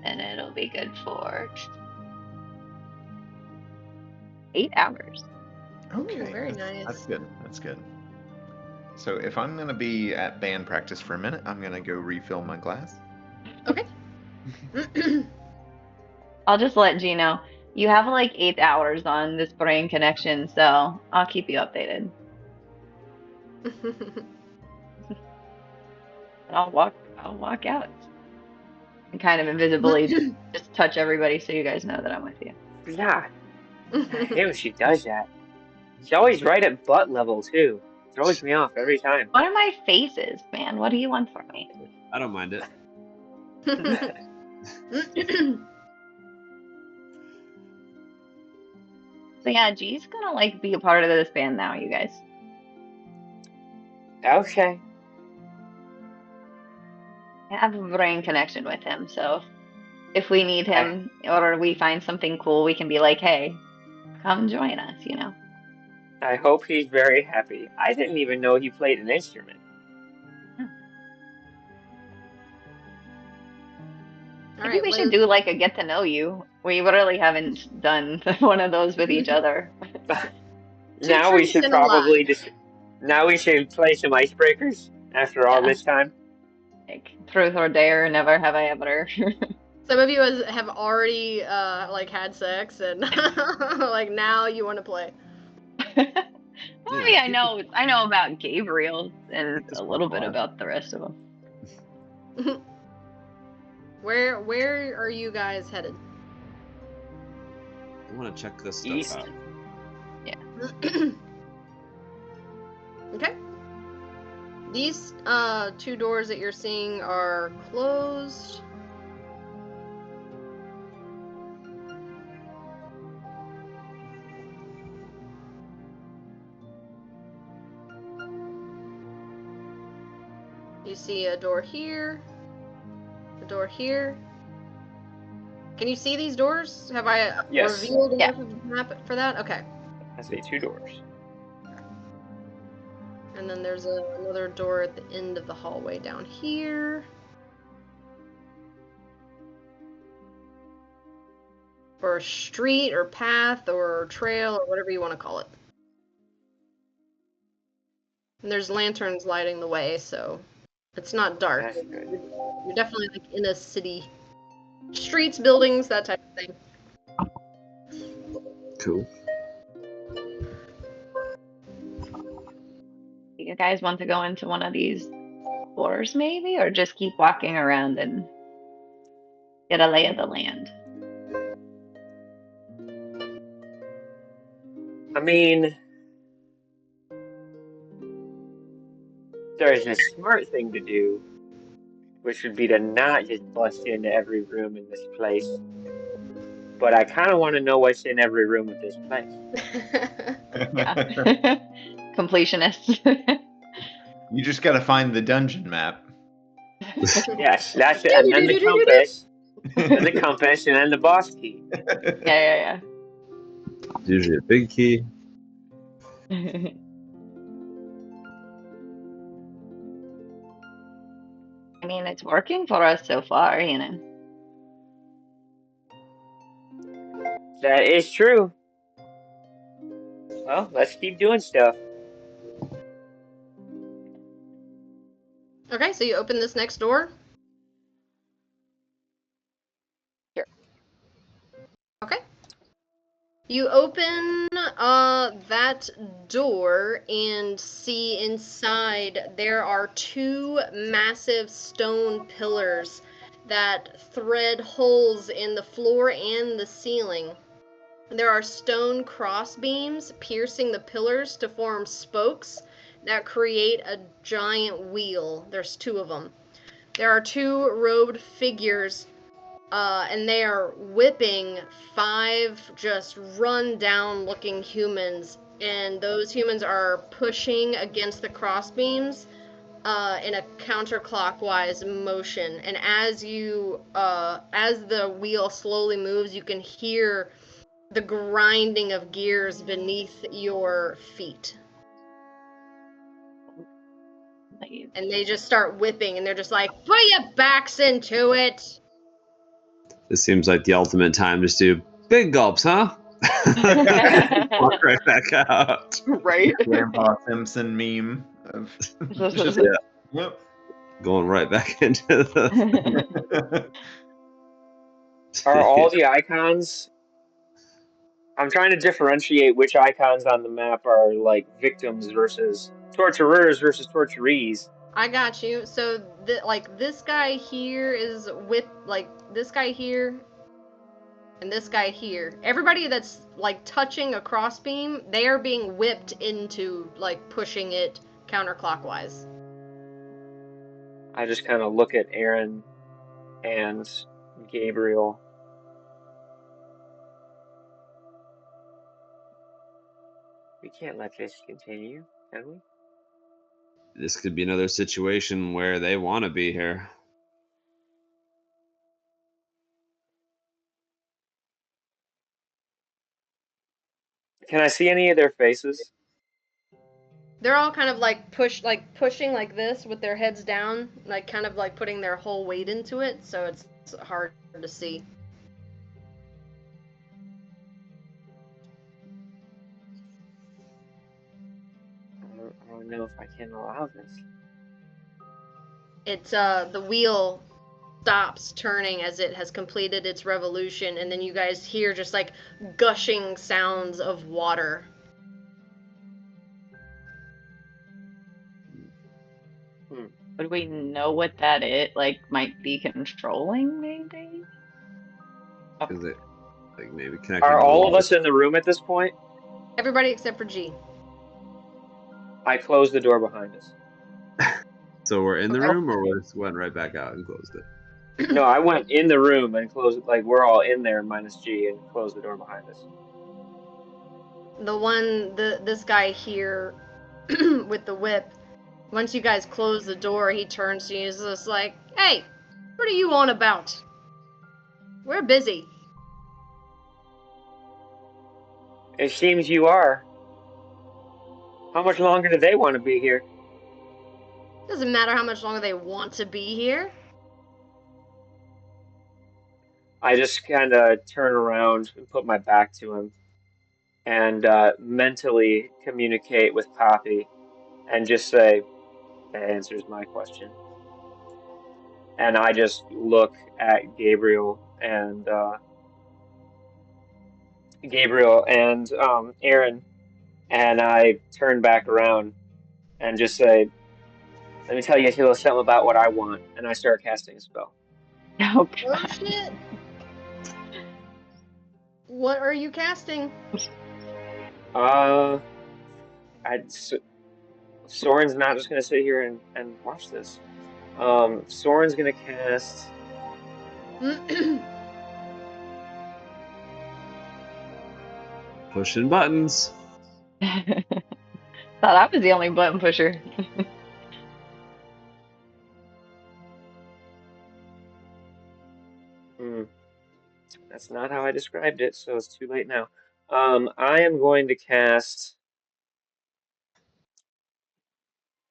And it'll be good for 8 hours. Okay. Ooh, very that's- nice. That's good. That's good. So if I'm gonna be at band practice for a minute, I'm gonna go refill my glass. Okay. I'll just let G know. You have like 8 hours on this brain connection, so I'll keep you updated. And I'll walk out. And kind of invisibly just touch everybody so you guys know that I'm with you. Yeah, I hate when she does that. She's always right at butt level too. Throws me off every time. What are my faces, man? What do you want from me? I don't mind it. So yeah, G's gonna like be a part of this band now, you guys. Okay. I have a brain connection with him, so if we need him or we find something cool, we can be like, hey, come join us, you know? I hope he's very happy. I didn't even know he played an instrument. Maybe we should do like a get to know you. We literally haven't done one of those with each other. Now we should probably just. Now we should play some icebreakers after all this time. Like truth or dare, never have I ever. Some of you have already like had sex and like now you want to play. I mean, I know about Gabriel and a little bit about the rest of them. Where are you guys headed? I want to check this stuff East. out. Yeah. Okay. These 2 doors that you're seeing are closed. You see a door here, a door here. Can you see these doors? Have I revealed enough of the map for that? Okay. I see 2 doors. And then there's another door at the end of the hallway down here. Or a street or path or trail or whatever you want to call it. And there's lanterns lighting the way, so it's not dark. That's good. You're definitely like in a city. Streets, buildings, that type of thing. Cool. You guys want to go into one of these doors maybe, or just keep walking around and get a lay of the land? I mean, there's a smart thing to do, which would be to not just bust into every room in this place. But I kind of want to know what's in every room of this place. Completionist. You just gotta find the dungeon map. Yes, that's it. And then the compass, and the compass, and then the boss key. Yeah. It's usually a big key. I mean, it's working for us so far, you know. That is true. Well, let's keep doing stuff. Okay, so you open this next door? Sure. Okay. You open that door and see inside there are 2 massive stone pillars that thread holes in the floor and the ceiling. There are stone cross beams piercing the pillars to form spokes that create a giant wheel. There's 2 of them. There are 2 robed figures, and they are whipping 5 just run down looking humans, and those humans are pushing against the cross beams in a counterclockwise motion. And as the wheel slowly moves, you can hear the grinding of gears beneath your feet. And they just start whipping, and they're just like, put your backs into it! This seems like the ultimate time to do big gulps, huh? Walk right back out. Right? Grandpa Simpson meme of just, Yeah. yep. Going right back into the... Are all the icons... I'm trying to differentiate which icons on the map are like victims versus torturers versus torturees. I got you. So, this guy here is this guy here, and this guy here. Everybody that's, like, touching a crossbeam, they are being whipped into, like, pushing it counterclockwise. I just kind of look at Aaron and Gabriel. can't let this continue, can we? This could be another situation where they want to be here. Can I see any of their faces? They're all kind of like pushing like this with their heads down, like kind of like putting their whole weight into it, so it's hard to see. I don't know if I can allow this. It's the wheel stops turning as it has completed its revolution, and then you guys hear just like gushing sounds of water. Would we know what that might be controlling, maybe? Is it like maybe connected? Are to all the of us in the room at this point? Everybody except for G. I closed the door behind us. So we're in the Okay. room, or we just went right back out and closed it? No, I went in the room and closed it. Like, we're all in there minus G and closed the door behind us. This guy here with the whip, once you guys close the door, he turns to you and is just like, "Hey, what are you on about? We're busy." It seems you are. How much longer do they want to be here? Doesn't matter how much longer they want to be here. I just kind of turn around and put my back to him and mentally communicate with Poppy and just say, that answers my question. And I just look at Gabriel and Aaron, and I turn back around and just say, let me tell you a little something about what I want. And I start casting a spell. Oh, Oh God. shit! What are you casting? Soren's not just gonna sit here and watch this. Soren's gonna cast. Pushing buttons. Thought I was the only button pusher. That's not how I described it, so it's too late now. I am going to cast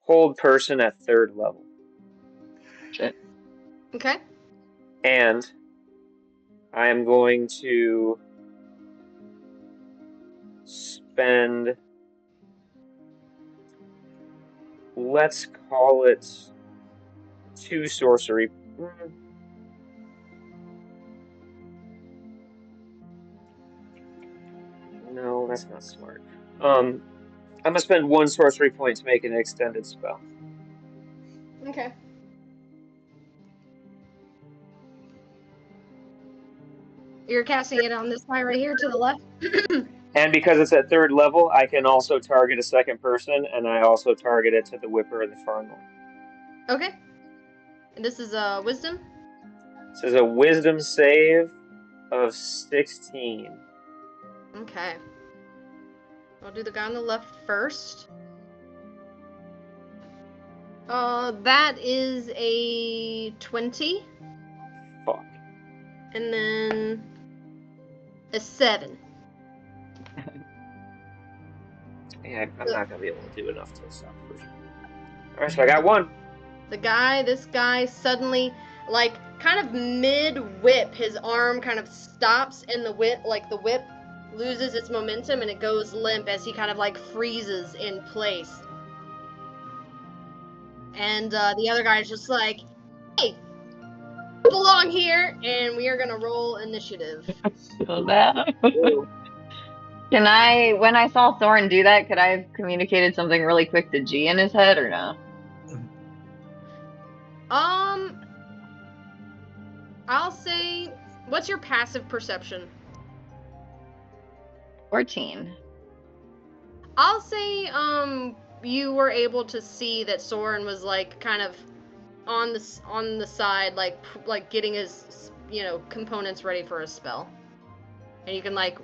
Hold Person at 3rd level. Shit. Okay. And I am going to spend, let's call it 2 sorcery. No, that's not smart. I'm gonna spend 1 sorcery point to make an extended spell. Okay. You're casting it on this guy right here to the left. And because it's at 3rd level, I can also target a second person, and I also target it to the Whipper in the far north. Okay. And this is wisdom. This is a wisdom save of 16. Okay. I'll do the guy on the left first. That is a 20. Fuck. And then a 7. Yeah, I'm not gonna be able to do enough to stop the push. Alright, so I got 1. This guy suddenly, like, kind of mid-whip, his arm kind of stops and the whip loses its momentum and it goes limp as he kind of like freezes in place. And the other guy's just like, "Hey, you belong here," and we are gonna roll initiative. So that. Can I, when I saw Soren do that, could I have communicated something really quick to G in his head or no? I'll say, what's your passive perception? 14. I'll say, you were able to see that Soren was like kind of on the side, like getting his components ready for a spell, and you can like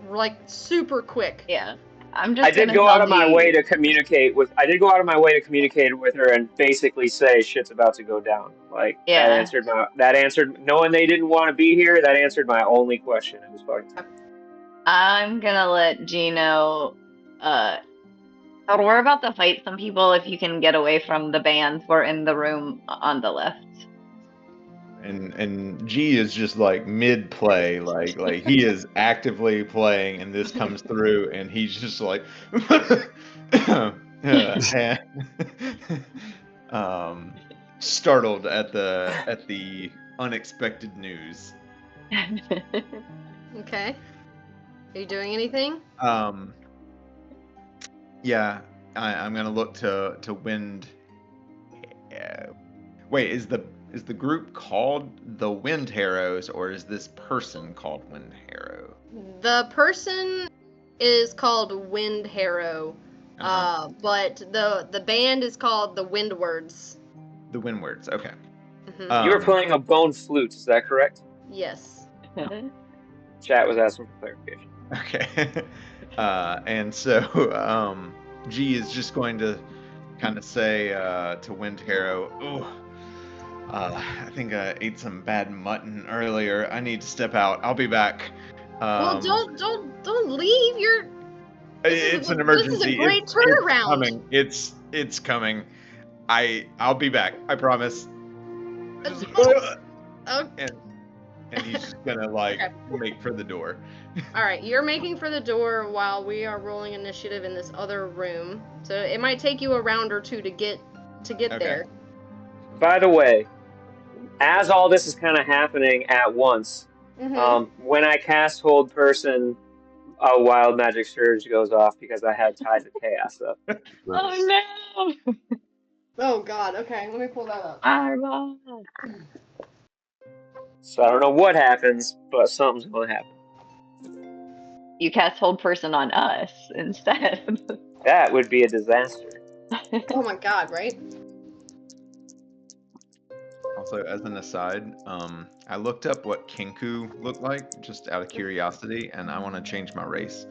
super quick. Yeah. I'm just I did gonna go tell out of my G- way to communicate with. I did go out of my way to communicate with her and basically say shit's about to go down. Like Yeah. that answered knowing they didn't want to be here. That answered my only question. It was fucking. I'm gonna let G know. We're about to fight some people. If you can get away from the band, we're in the room on the left. And G is just like mid play, like he is actively playing, and this comes through, and he's just like, startled at the unexpected news. Okay. Are you doing anything? Yeah, I'm gonna look to Wind. Wait, is the group called the Wind Harrows, or is this person called Wind Harrow? The person is called Wind Harrow, but the band is called the Windwards. The Windwards. Okay. Mhm. You were playing a bone flute, is that correct? Yes. Chat was asking for clarification. Okay. And so G is just going to kind of say to Wind Harrow, "Oh, I think I ate some bad mutton earlier. I need to step out. I'll be back." Well, don't leave. It's an emergency. This is a great It's turnaround. coming. It's coming. I'll be back. I promise. Oh, And he's just gonna like make for the door. all right, you're making for the door while we are rolling initiative in this other room. So it might take you a round or two to get there. By the way, as all this is kind of happening at once, Mhm. when I cast Hold Person, a wild magic surge goes off because I had Ties of Chaos up. Oh no! Oh God. Okay, let me pull that up. Arva. So I don't know what happens, but something's going to happen. You cast Hold Person on us instead. That would be a disaster. Oh my God. Right. Also, as an aside, I looked up what Kinku looked like just out of curiosity, and I want to change my race.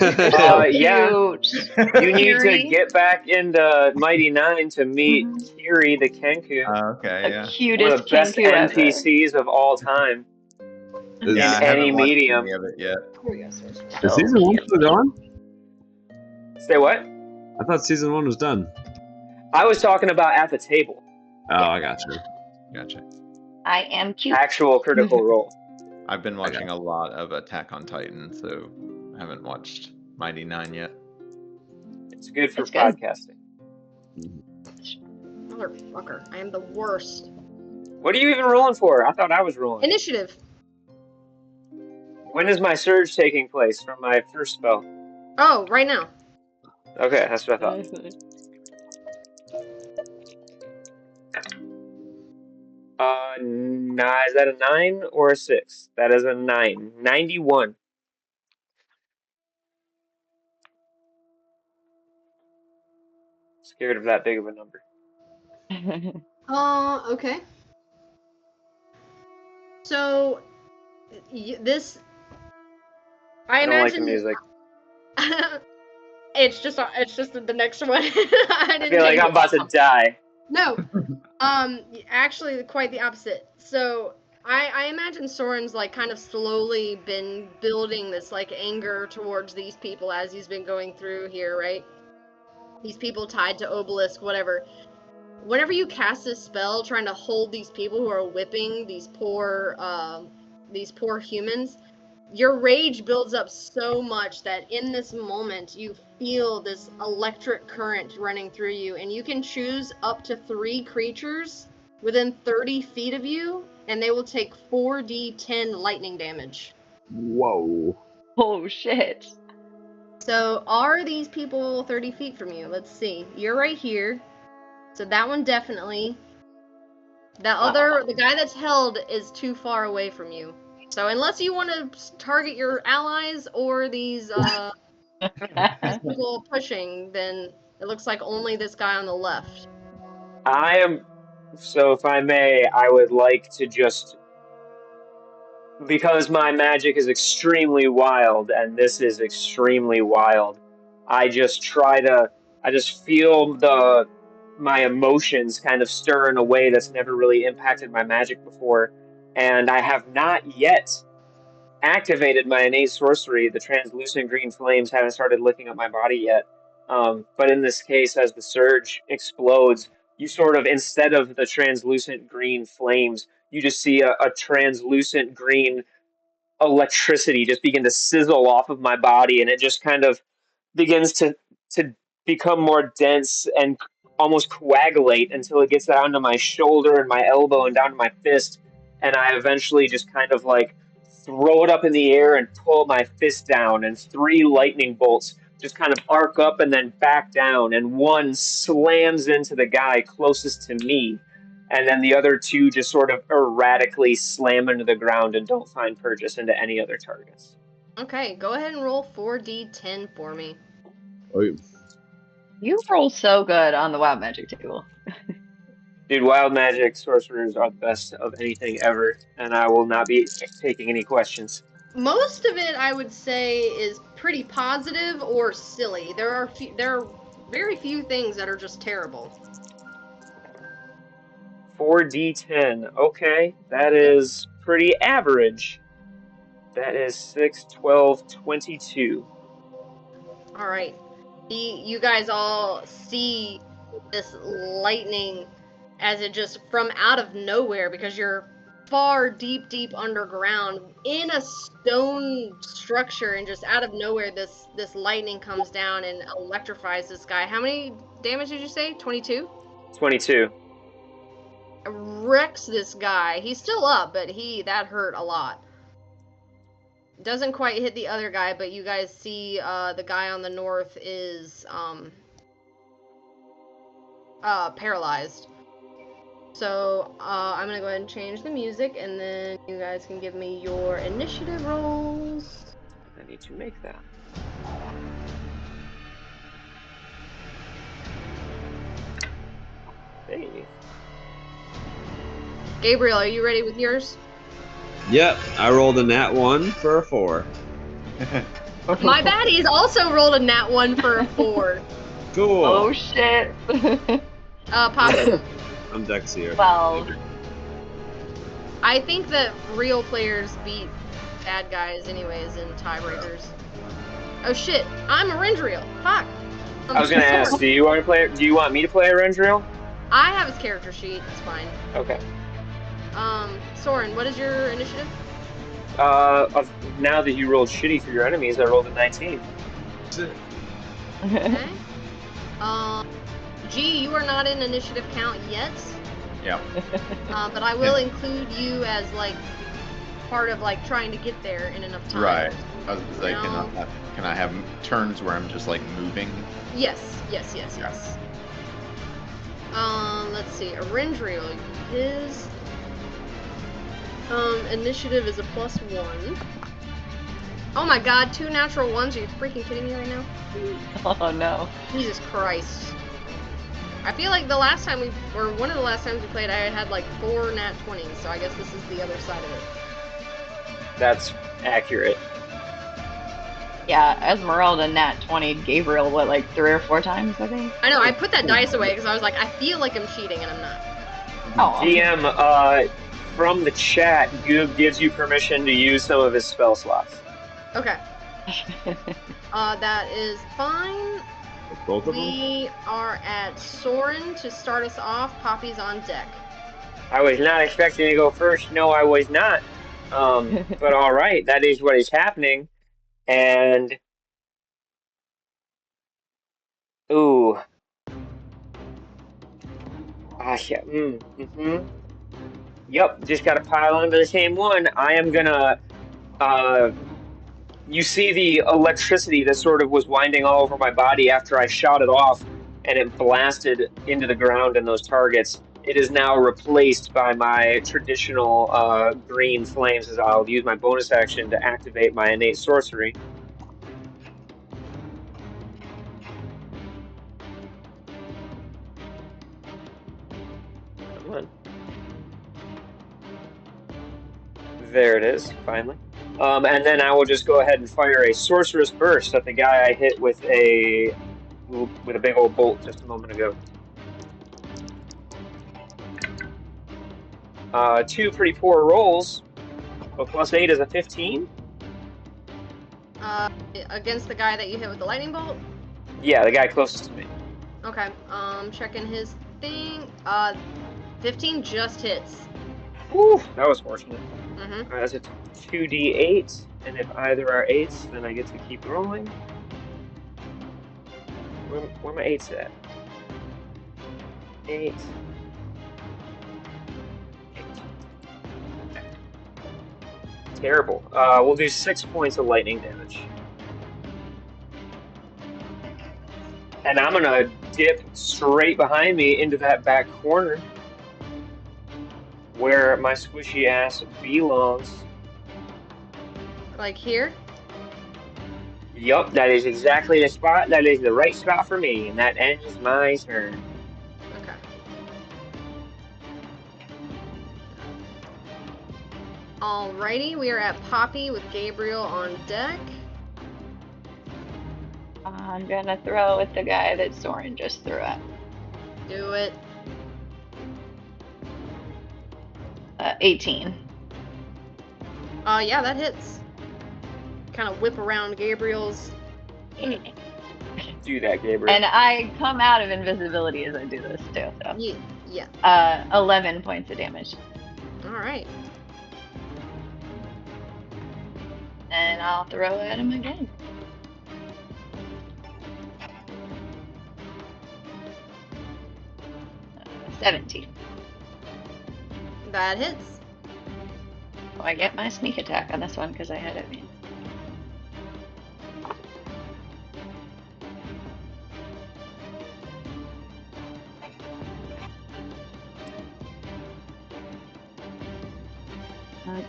Yeah. Cute. You need to Kiri. get back into Mighty Nine to meet Kiri the Kenku, Okay, The yeah. one cutest of the best Kenku ever. NPCs of all time. Is, Yeah, I any haven't watched medium. any of it yet. Here we go. Source. is season 1 still going? Say what? I thought season 1 was done. I was talking about at the table. Oh, I got you. Gotcha. I am cute. Actual Critical Role. I've been watching a lot of Attack on Titan, so I haven't watched Mighty Nine yet. It's good for It's good. podcasting. Motherfucker. I am the worst. What are you even rolling for? I thought I was rolling. Initiative. When is my surge taking place from my first spell? Oh, right now. Okay, that's what I thought. Is that a 9 or a 6? That is a 9. 91. Scared of that big of a number. Okay. So, this. I don't like the music. It's just the next one. I I feel like I'm about to die. No. Actually, quite the opposite. So, I imagine Soren's like kind of slowly been building this like anger towards these people as he's been going through here, right? These people tied to Obelisk, whatever. Whenever you cast this spell, trying to hold these people who are whipping these poor humans, your rage builds up so much that in this moment you feel this electric current running through you, and you can choose up to 3 creatures within 30 feet of you, and they will take 4d10 lightning damage. Whoa. Oh shit. So are these people 30 feet from you? Let's see. You're right here. So that one definitely. The guy that's held is too far away from you. So unless you want to target your allies or these people pushing, then it looks like only this guy on the left. So if I may, I would like to just, because my magic is extremely wild, and this is extremely wild, I just feel my emotions kind of stir in a way that's never really impacted my magic before, and I have not yet activated my innate sorcery. The translucent green flames haven't started licking up my body yet. But in this case, as the surge explodes, you sort of, instead of the translucent green flames, you just see a translucent green electricity just begin to sizzle off of my body, and it just kind of begins to become more dense and almost coagulate until it gets down to my shoulder and my elbow and down to my fist, and I eventually just kind of like throw it up in the air and pull my fist down, and 3 lightning bolts just kind of arc up and then back down, and one slams into the guy closest to me, and then the other 2 just sort of erratically slam into the ground and don't find purchase into any other targets. Okay, go ahead and roll 4d10 for me. You roll so good on the wild magic table. Dude, wild magic sorcerers are the best of anything ever, and I will not be taking any questions. Most of it, I would say, is pretty positive or silly. There are very few things that are just terrible. 4d10. Okay, that is pretty average. That is 6, 12, 22. All right. You guys all see this lightning as it just from out of nowhere, because you're far deep underground in a stone structure, and just out of nowhere this lightning comes down and electrifies this guy. How many damage did you say? 22? 22. Wrecks this guy. He's still up, but that hurt a lot. Doesn't quite hit the other guy, but you guys see the guy on the north is paralyzed. So I'm gonna go ahead and change the music, and then you guys can give me your initiative rolls. I need to make that. Hey. Gabriel, are you ready with yours? Yep, I rolled a nat 1 for a 4. My baddies also rolled a nat 1 for a 4. Cool. Oh shit. Poppy. I'm Dexier. 12. I think that real players beat bad guys anyways in tiebreakers. Oh shit, I'm Arendriel. Fuck. I was gonna ask, do you want me to play Arendriel? I have his character sheet, it's fine. Okay. Soren, what is your initiative? Now that you rolled shitty for your enemies, I rolled a 19. Okay. G, you are not in initiative count yet. Yeah. But I will include you as like part of like trying to get there in enough time. Right. I was gonna say, can I have turns where I'm just like moving? Yes. Let's see. Arendriel, his initiative is a +1. Oh my god, 2 natural ones? Are you freaking kidding me right now? Oh no. Jesus Christ. I feel like one of the last times we played, I had like 4 nat 20s, so I guess this is the other side of it. That's accurate. Yeah, Esmeralda nat 20, Gabriel, what, like 3 or 4 times, I think? I know, I put that dice away because I was like, I feel like I'm cheating, and I'm not. Oh. DM, from the chat, Goob gives you permission to use some of his spell slots. Okay. That is fine. Both of them? We are at Soren to start us off. Poppy's on deck. I was not expecting to go first. No, I was not. But all right, that is what is happening. And ooh, yeah. Yep, just got to pile onto the same one. I am gonna. You see the electricity that sort of was winding all over my body after I shot it off, and it blasted into the ground and those targets. It is now replaced by my traditional green flames, as I'll use my bonus action to activate my innate sorcery. Come on. There it is, finally. And then I will just go ahead and fire a sorcerer's burst at the guy I hit with a big old bolt just a moment ago. 2 pretty poor rolls, but +8 is a 15. Against the guy that you hit with the lightning bolt? Yeah, the guy closest to me. Okay, checking his thing. 15 just hits. Whew, that was fortunate. Mm-hmm. That's a 2d8, and if either are 8s, then I get to keep rolling. Where my 8s at? 8. 8. Okay. Terrible. We'll do 6 points of lightning damage. And I'm gonna dip straight behind me into that back corner where my squishy ass belongs. Like here? Yup, that is exactly the spot. That is the right spot for me, and that ends my turn. Okay. Alrighty, we are at Poppy with Gabriel on deck. I'm gonna throw at the guy that Soren just threw at. Do it. 18. Yeah, that hits. Kind of whip around Gabriel's. Do that, Gabriel. And I come out of invisibility as I do this too. So. Yeah. 11 points of damage. Alright. And I'll throw at him again. Uh, 17. That hits. So I get my sneak attack on this one because I had it.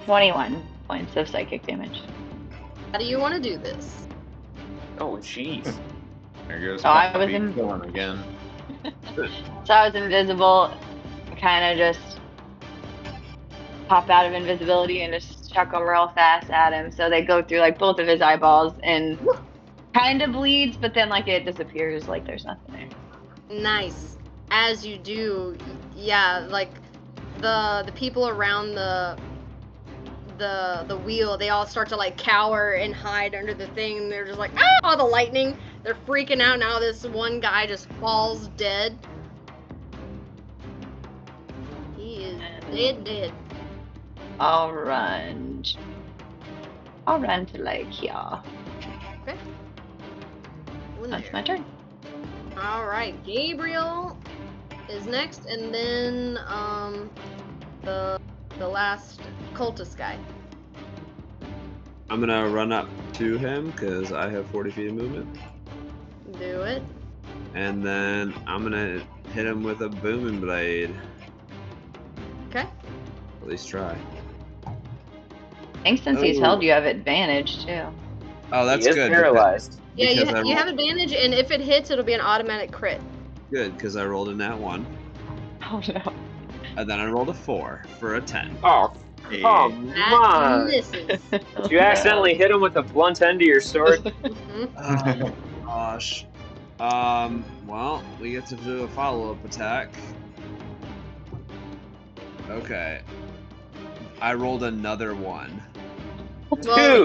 21 points of psychic damage. How do you want to do this? Oh, jeez. There goes So I was Poppy in- killing again. So I was invisible, kind of just pop out of invisibility and just chuck them real fast at him. So they go through like both of his eyeballs and kind of bleeds, but then like it disappears like there's nothing there. Nice. As you do, yeah, like the people around the wheel, they all start to like cower and hide under the thing, and they're just like, ah, the lightning. They're freaking out now. This one guy just falls dead. He is dead. I'll run to like here. Okay. That's my turn. All right, Gabriel is next, and then the last cultist guy. I'm gonna run up to him because I have 40 feet of movement, Do it. and then I'm gonna hit him with a booming blade. Okay. At least try. I think since he's Oh. held, you have advantage too. Oh, that's he is good. paralyzed. Yeah, because I you have advantage, and if it hits, it'll be an automatic crit. Good, because I rolled a nat 1, Oh no. and then I rolled a 4 for a 10. Oh, Hey. come That on. misses. Did you accidentally hit him with the blunt end of your sword? Mhm. Oh gosh. Well, we get to do a follow-up attack. Okay. I rolled another 1, Well,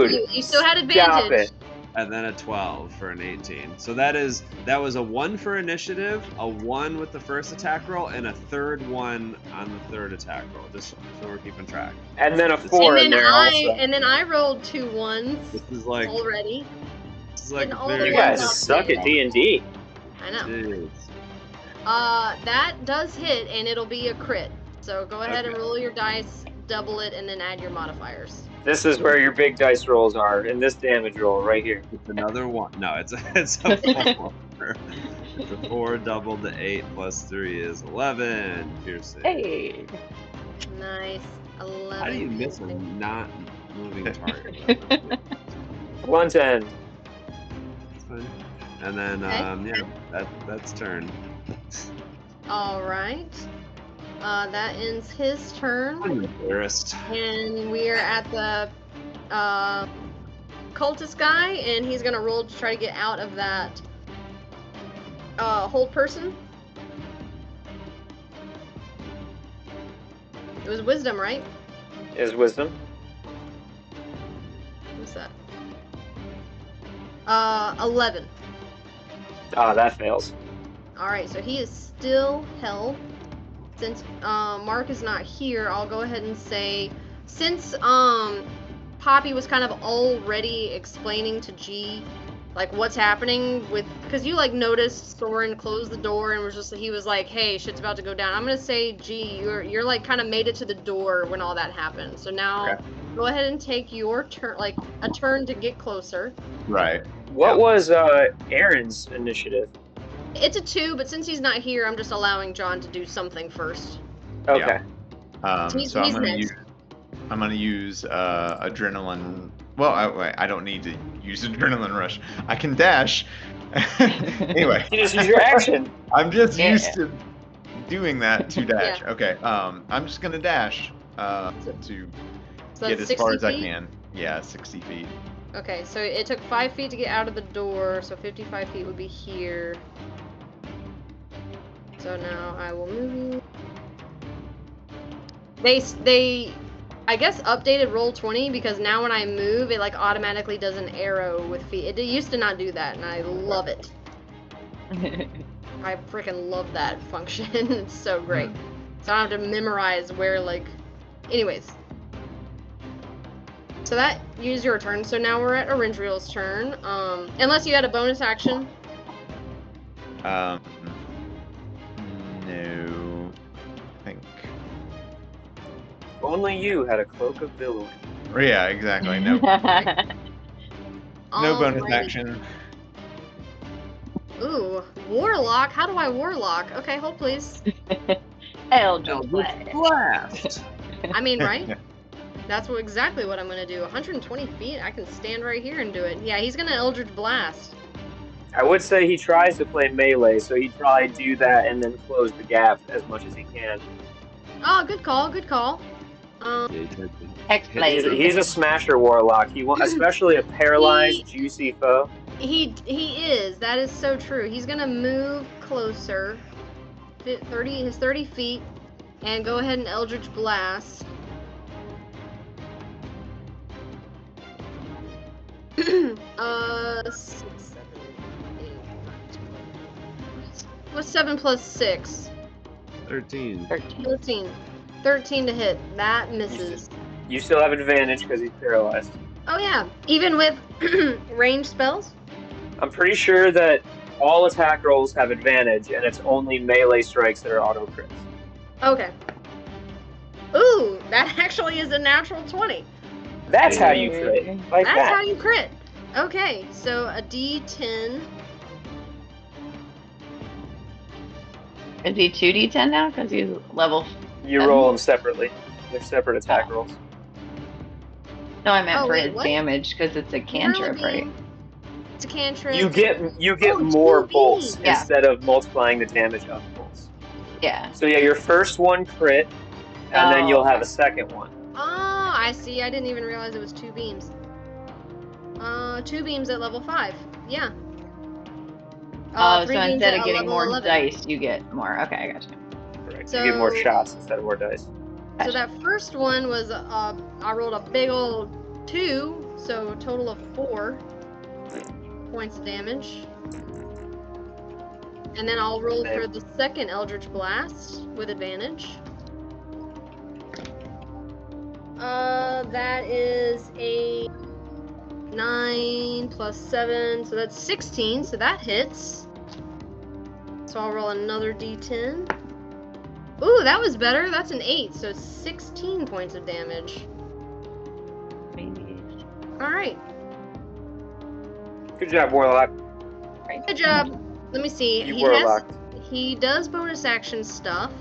Dude, you still had stop advantage. it. and then a 12 for an 18. So that was a 1 for initiative, a 1 with the first attack roll, and a third 1 on the third attack roll. Just so we're keeping track. And then a 4 in And then there also. I rolled 2 1s This is like already. like and all very You the guys ones suck at outstanding. D&D. I know. Jeez. That does hit, and it'll be a crit. So go ahead and Okay. roll your dice, double it, and then add your modifiers. This is where your big dice rolls are, in this damage roll right here. It's another 1. No, it's a 4. It's a 4 doubled to 8 plus 3 is 11 piercing. Hey. Nice. 11. How do you miss a not moving target? Blunt end. It's fine. And then, Okay. that's turn. All right. That ends his turn, I'm embarrassed. and we are at the cultist guy, and he's gonna roll to try to get out of that hold person. It was wisdom, right? Is wisdom? What's that? 11. Ah, that fails. Alright, so he is still held. Since Mark is not here, I'll go ahead and say, since Poppy was kind of already explaining to G like what's happening with, because you like noticed Soren close the door and was just, he was like, hey, shit's about to go down. I'm gonna say, G, you're like kind of made it to the door when all that happened. So now go ahead and take your turn, like a turn to get closer. Right. What was Aaron's initiative? It's a 2, but since he's not here, I'm just allowing John to do something first. Okay. He's So I'm gonna next. use adrenaline. Well, I don't need to use adrenaline rush. I can dash. Anyway, You just use your action. I'm just used to doing that to dash. Yeah. Okay. I'm just gonna dash to So get that's as far 60 as I feet? can. Yeah, 60 feet. Okay, so it took 5 feet to get out of the door, so 55 feet would be here. So now I will move. They I guess updated Roll20 because now when I move, it like automatically does an arrow with feet. It used to not do that, and I love it. I freaking love that function. It's so great. So I don't have to memorize where, like... Anyways. So that used your turn. So now we're at Orangereel's turn. Unless you had a bonus action. No. I think. Only you had a cloak of billowing. Yeah, exactly. No. No bonus Alrighty. action. Ooh, Warlock? How do I Warlock? Okay, hold please. Eldritch Blast. Blast. I mean, right? That's exactly what I'm gonna do. 120 feet, I can stand right here and do it. Yeah, he's gonna Eldritch Blast. I would say he tries to play melee, so he'd probably do that and then close the gap as much as he can. Oh, good call, good call. Hexblade. He's a smasher warlock. He wants, especially a paralyzed, juicy foe. He is. That is so true. He's gonna move closer, 30 feet, and go ahead and Eldritch Blast. Six, 7, 8. What's 7 plus 6? 13. 13. 13 to hit. That misses. You still have advantage because he's paralyzed. Oh yeah, even with range spells? I'm pretty sure that all attack rolls have advantage, and it's only melee strikes that are auto crits. Okay. Ooh, that actually is a natural 20. That's how you crit. Like That's that. how you crit. Okay, so a D10. Is he 2d10 now? Because he's level. You roll them separately. They're separate attack rolls. No, I meant Oh, for wait, his what? damage because it's a cantrip, right? It's a cantrip. You get Oh, more 2d. bolts Yeah. instead of multiplying the damage on bolts. Yeah. So yeah, your first one crit, and then Oh, you'll have okay. a second one. Oh, I see. I didn't even realize it was 2 beams. 2 beams at level 5. Yeah. Oh, 3 so beams instead at of getting level more 11. dice, you get more. Okay, I gotcha. Correct. So- You get more shots instead of more dice. So that first one was, I rolled a big old 2, so a total of 4 points of damage. And then I'll roll for the second Eldritch Blast with advantage. That is a 9 plus 7, so that's 16, so that hits. So I'll roll another d10. Ooh, that was better. That's an 8, so 16 points of damage. Alright, Good job, Warlock. good job. Let me see. You Warlock. He does bonus action stuff.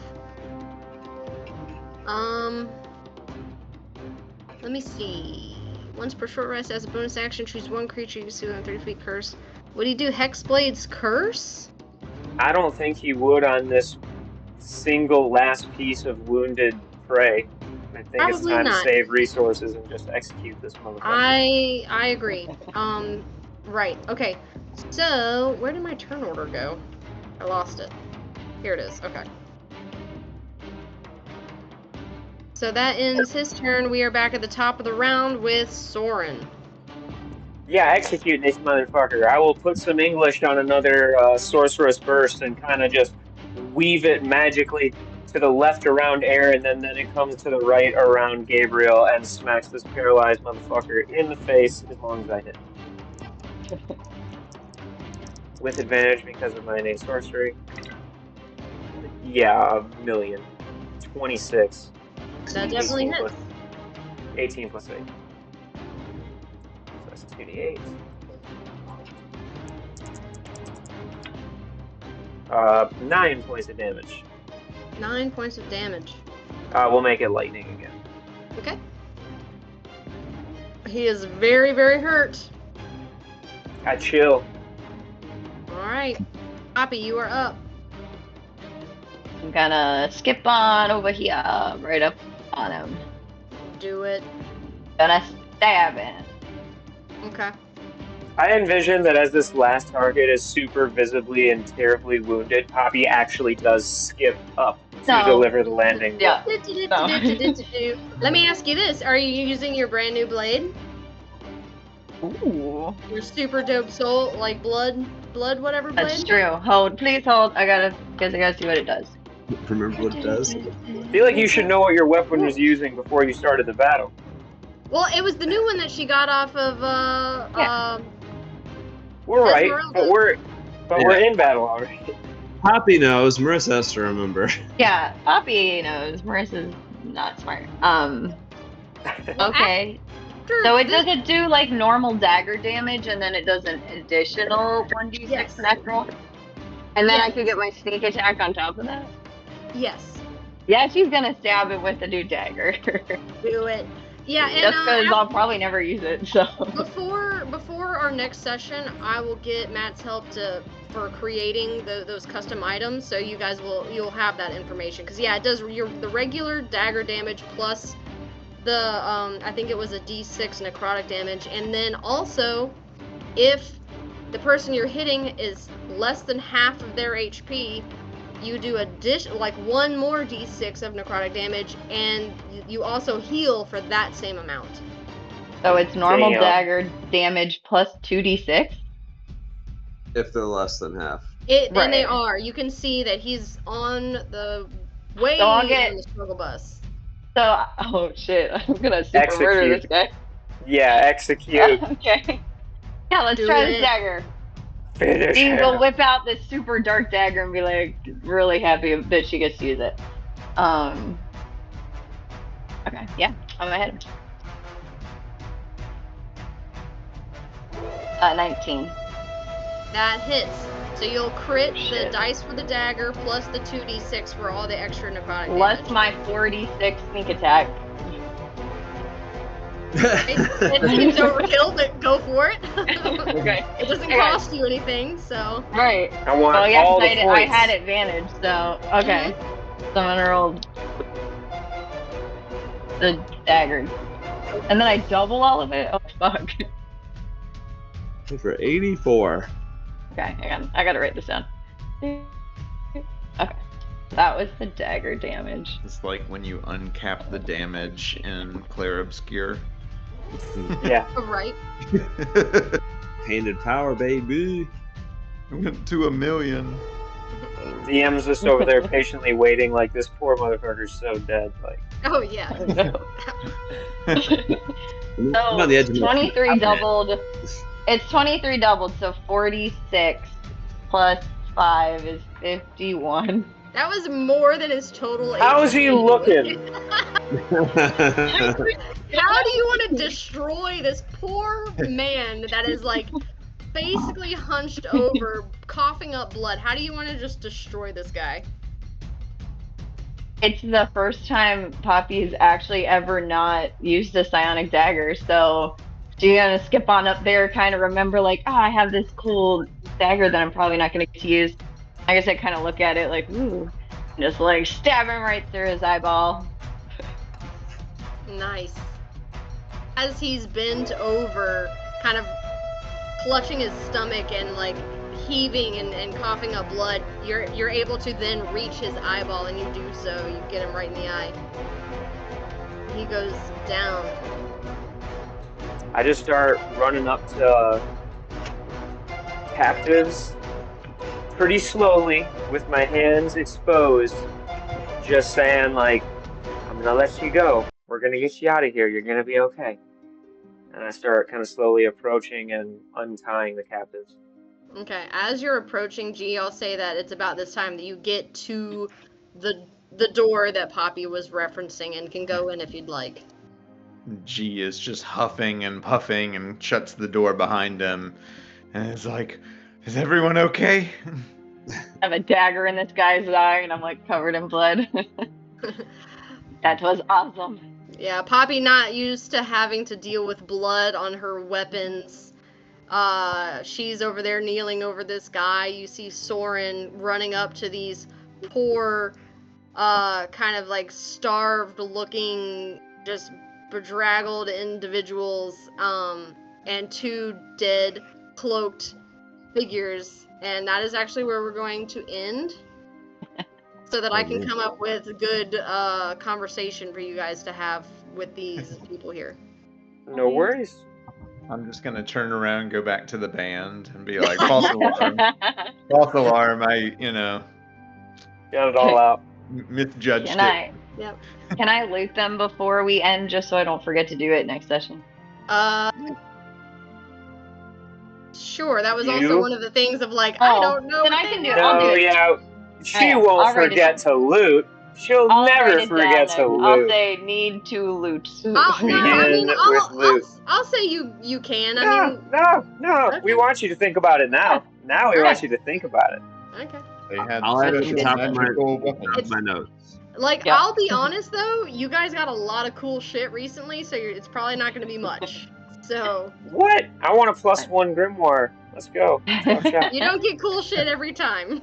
Let me see. Once per short rest, as a bonus action, choose one creature you can see within 30 feet curse. Would he do Hexblade's Curse? I don't think he would on this single last piece of wounded prey. I think it's Probably time not. to save resources and just execute this motherfucker. I agree. Right. Okay. So, where did my turn order go? I lost it. Here it is. Okay. So that ends his turn. We are back at the top of the round with Soren. Yeah, execute this motherfucker. I will put some English on another Sorceress Burst and kind of just weave it magically to the left around Aaron, and then it comes to the right around Gabriel and smacks this paralyzed motherfucker in the face as long as I hit. With advantage because of my innate sorcery. Yeah, 1,000,000. 26. That definitely 18 hits. plus 18 plus 8. So that's 2d8. 9 points of damage. 9 points of damage. We'll make it lightning again. Okay. He is very, very hurt. I chill. Alright. Poppy, you are up. I'm gonna skip on over here, right up on him. Do it. Gonna stab him. Okay. I envision that as this last target is super visibly and terribly wounded, Poppy actually does skip up to No. deliver the landing blow. Yeah. Let me ask you this. Are you using your brand new blade? Ooh. Your super dope soul, like blood whatever blade? That's true. Hold, please hold. I gotta see what it does. Remember what it does? I feel like you should know what your weapon was using before you started the battle. Well, it was the new one that she got off of We're right, Esmeralda. but we're in battle already. Poppy knows. Marissa has to remember. Yeah, Poppy knows. Marissa's not smart. Okay. So it doesn't do like normal dagger damage, and then it does an additional 1d6 Yes. necro. And then I Yes. could get my sneak attack on top of that. Yes. Yeah, she's gonna stab it with the new dagger. Do it. Yeah, and Just because I'll probably never use it. So before our next session, I will get Matt's help for creating those custom items. So you guys you'll have that information. Because yeah, it does the regular dagger damage plus the I think it was a D6 necrotic damage, and then also if the person you're hitting is less than half of their HP, you do like one more D6 of necrotic damage, and you also heal for that same amount. So it's normal Damn. dagger damage plus 2d6? If they're less than half. And they Right. are. You can see that he's on the way So I'll on get- the struggle bus. So, oh shit, I'm gonna super murder this guy. Yeah, execute. Okay. Yeah, let's Do try it. this dagger. Finish She will him. whip out this super dark dagger and be like really happy that she gets to use it. Okay, yeah, I'm gonna hit him. 19. That hits. So you'll crit the Shit. dice for the dagger plus the 2d6 for all the extra necrotic Plus damage. my 46 sneak attack. It's overkill, but go for it. Okay. It doesn't Okay. cost you anything, so. Right. I want Oh yeah, all 'cause the I points. had advantage, so okay. So I'm gonna roll the dagger. And then I double all of it? Oh fuck. For 84. Okay, hang on. I gotta write this down. Okay. That was the dagger damage. It's like when you uncap the damage in Clair Obscure. Yeah. Right. Painted power, baby. Went to 1,000,000. DM's just over there patiently waiting like this poor motherfucker's so dead. Like, Oh, yeah. I'm So on the edge of my 23 seat. doubled. It's 23 doubled, so 46 plus 5 is 51. That was more than his total how is he HP. looking? How do you want to destroy this poor man that is like basically hunched over, coughing up blood? How do you want to just destroy this guy? It's the first time Poppy's actually ever not used a psionic dagger, so she's gonna skip on up there, kind of remember like, I have this cool dagger that I'm probably not gonna get to use. I guess I kind of look at it like, ooh, and just like stab him right through his eyeball. Nice. As he's bent over, kind of clutching his stomach and like heaving and coughing up blood, you're able to then reach his eyeball, and you do so. You get him right in the eye. He goes down. I just start running up to captives pretty slowly with my hands exposed, just saying like, I'm gonna let you go. We're gonna get you out of here. You're gonna be okay. And I start kind of slowly approaching and untying the captives. Okay, as you're approaching G, I'll say that it's about this time that you get to the door that Poppy was referencing and can go in if you'd like. G is just huffing and puffing and shuts the door behind him and is like, is everyone okay? I have a dagger in this guy's eye, and I'm like covered in blood. That was awesome. Yeah, Poppy not used to having to deal with blood on her weapons. She's over there kneeling over this guy. You see Soren running up to these poor, kind of like starved looking, just bedraggled individuals, and two dead, cloaked figures. And that is actually where we're going to end. So that I can come up with a good conversation for you guys to have with these people here. No worries. I'm just gonna turn around and go back to the band and be like, false alarm. False alarm, Got it all out. misjudged Can it. Yep. Can I loot them before we end, just so I don't forget to do it next session? Sure. That was You? also one of the things of like, I Oh, don't know. then what I can they do it. want. I'll do No, it. yeah. She Alright, won't I'll write it forget to loot. She'll I'll never write it forget down to then. I'll loot. say need to loot. I'll say you can. I No, mean, no. Okay. We want you to think about it now. Now we want Alright. you to think about it. okay. They had I'll add it such to a the top of magical weapon. my notes. Like, Yep. I'll be honest though, you guys got a lot of cool shit recently, so it's probably not going to be much. So What? I want a +1 grimoire. Let's go. you don't get cool shit every time.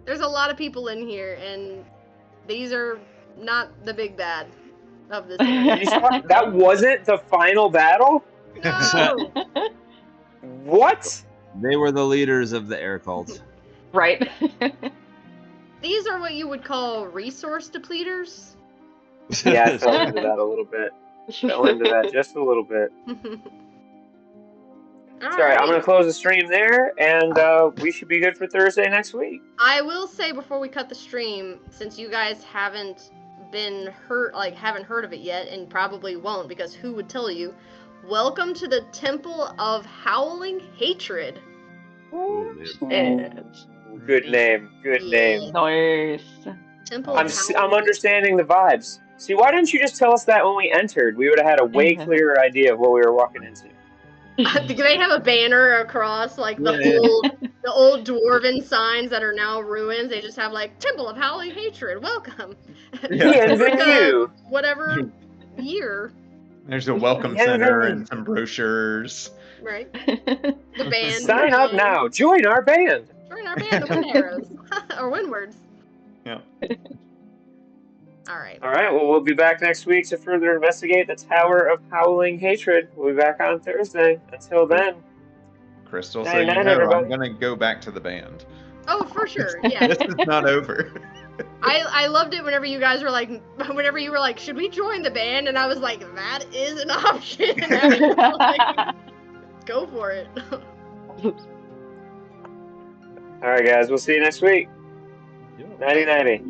There's a lot of people in here, and these are not the big bad of this area. That wasn't the final battle? No. What? They were the leaders of the air cult. Right. These are what you would call resource depleters. Yeah, I fell into that a little bit. Fell into that just a little bit. Sorry, I'm going to close the stream there, and we should be good for Thursday next week. I will say before we cut the stream, since you guys haven't haven't heard of it yet, and probably won't, because who would tell you? Welcome to the Temple of Howling Hatred. Yes. Good name. Good name. Nice. Temple I'm of Howling. understanding the vibes. See, why didn't you just tell us that when we entered? We would have had a way clearer idea of what we were walking into. Do they have a banner across like the old dwarven signs that are now ruins? They just have like Temple of Howling Hatred, welcome. Bienvenue. Whatever year. There's a welcome center and some brochures. Right. The band. Sign up now. Join our band. Join our band, the Wind Arrows. Or Windwards. Yeah. All right. All right, well, we'll be back next week to further investigate the Tower of Howling Hatred. We'll be back on Thursday. Until then. Crystal, so Night, you night, know everybody. I'm gonna go back to the band. Oh, for sure. Yeah. This is not over. I loved it whenever you guys were like, should we join the band? And I was like, that is an option. And I was like, go for it. All right, guys, we'll see you next week. Yeah. Nighty-nighty.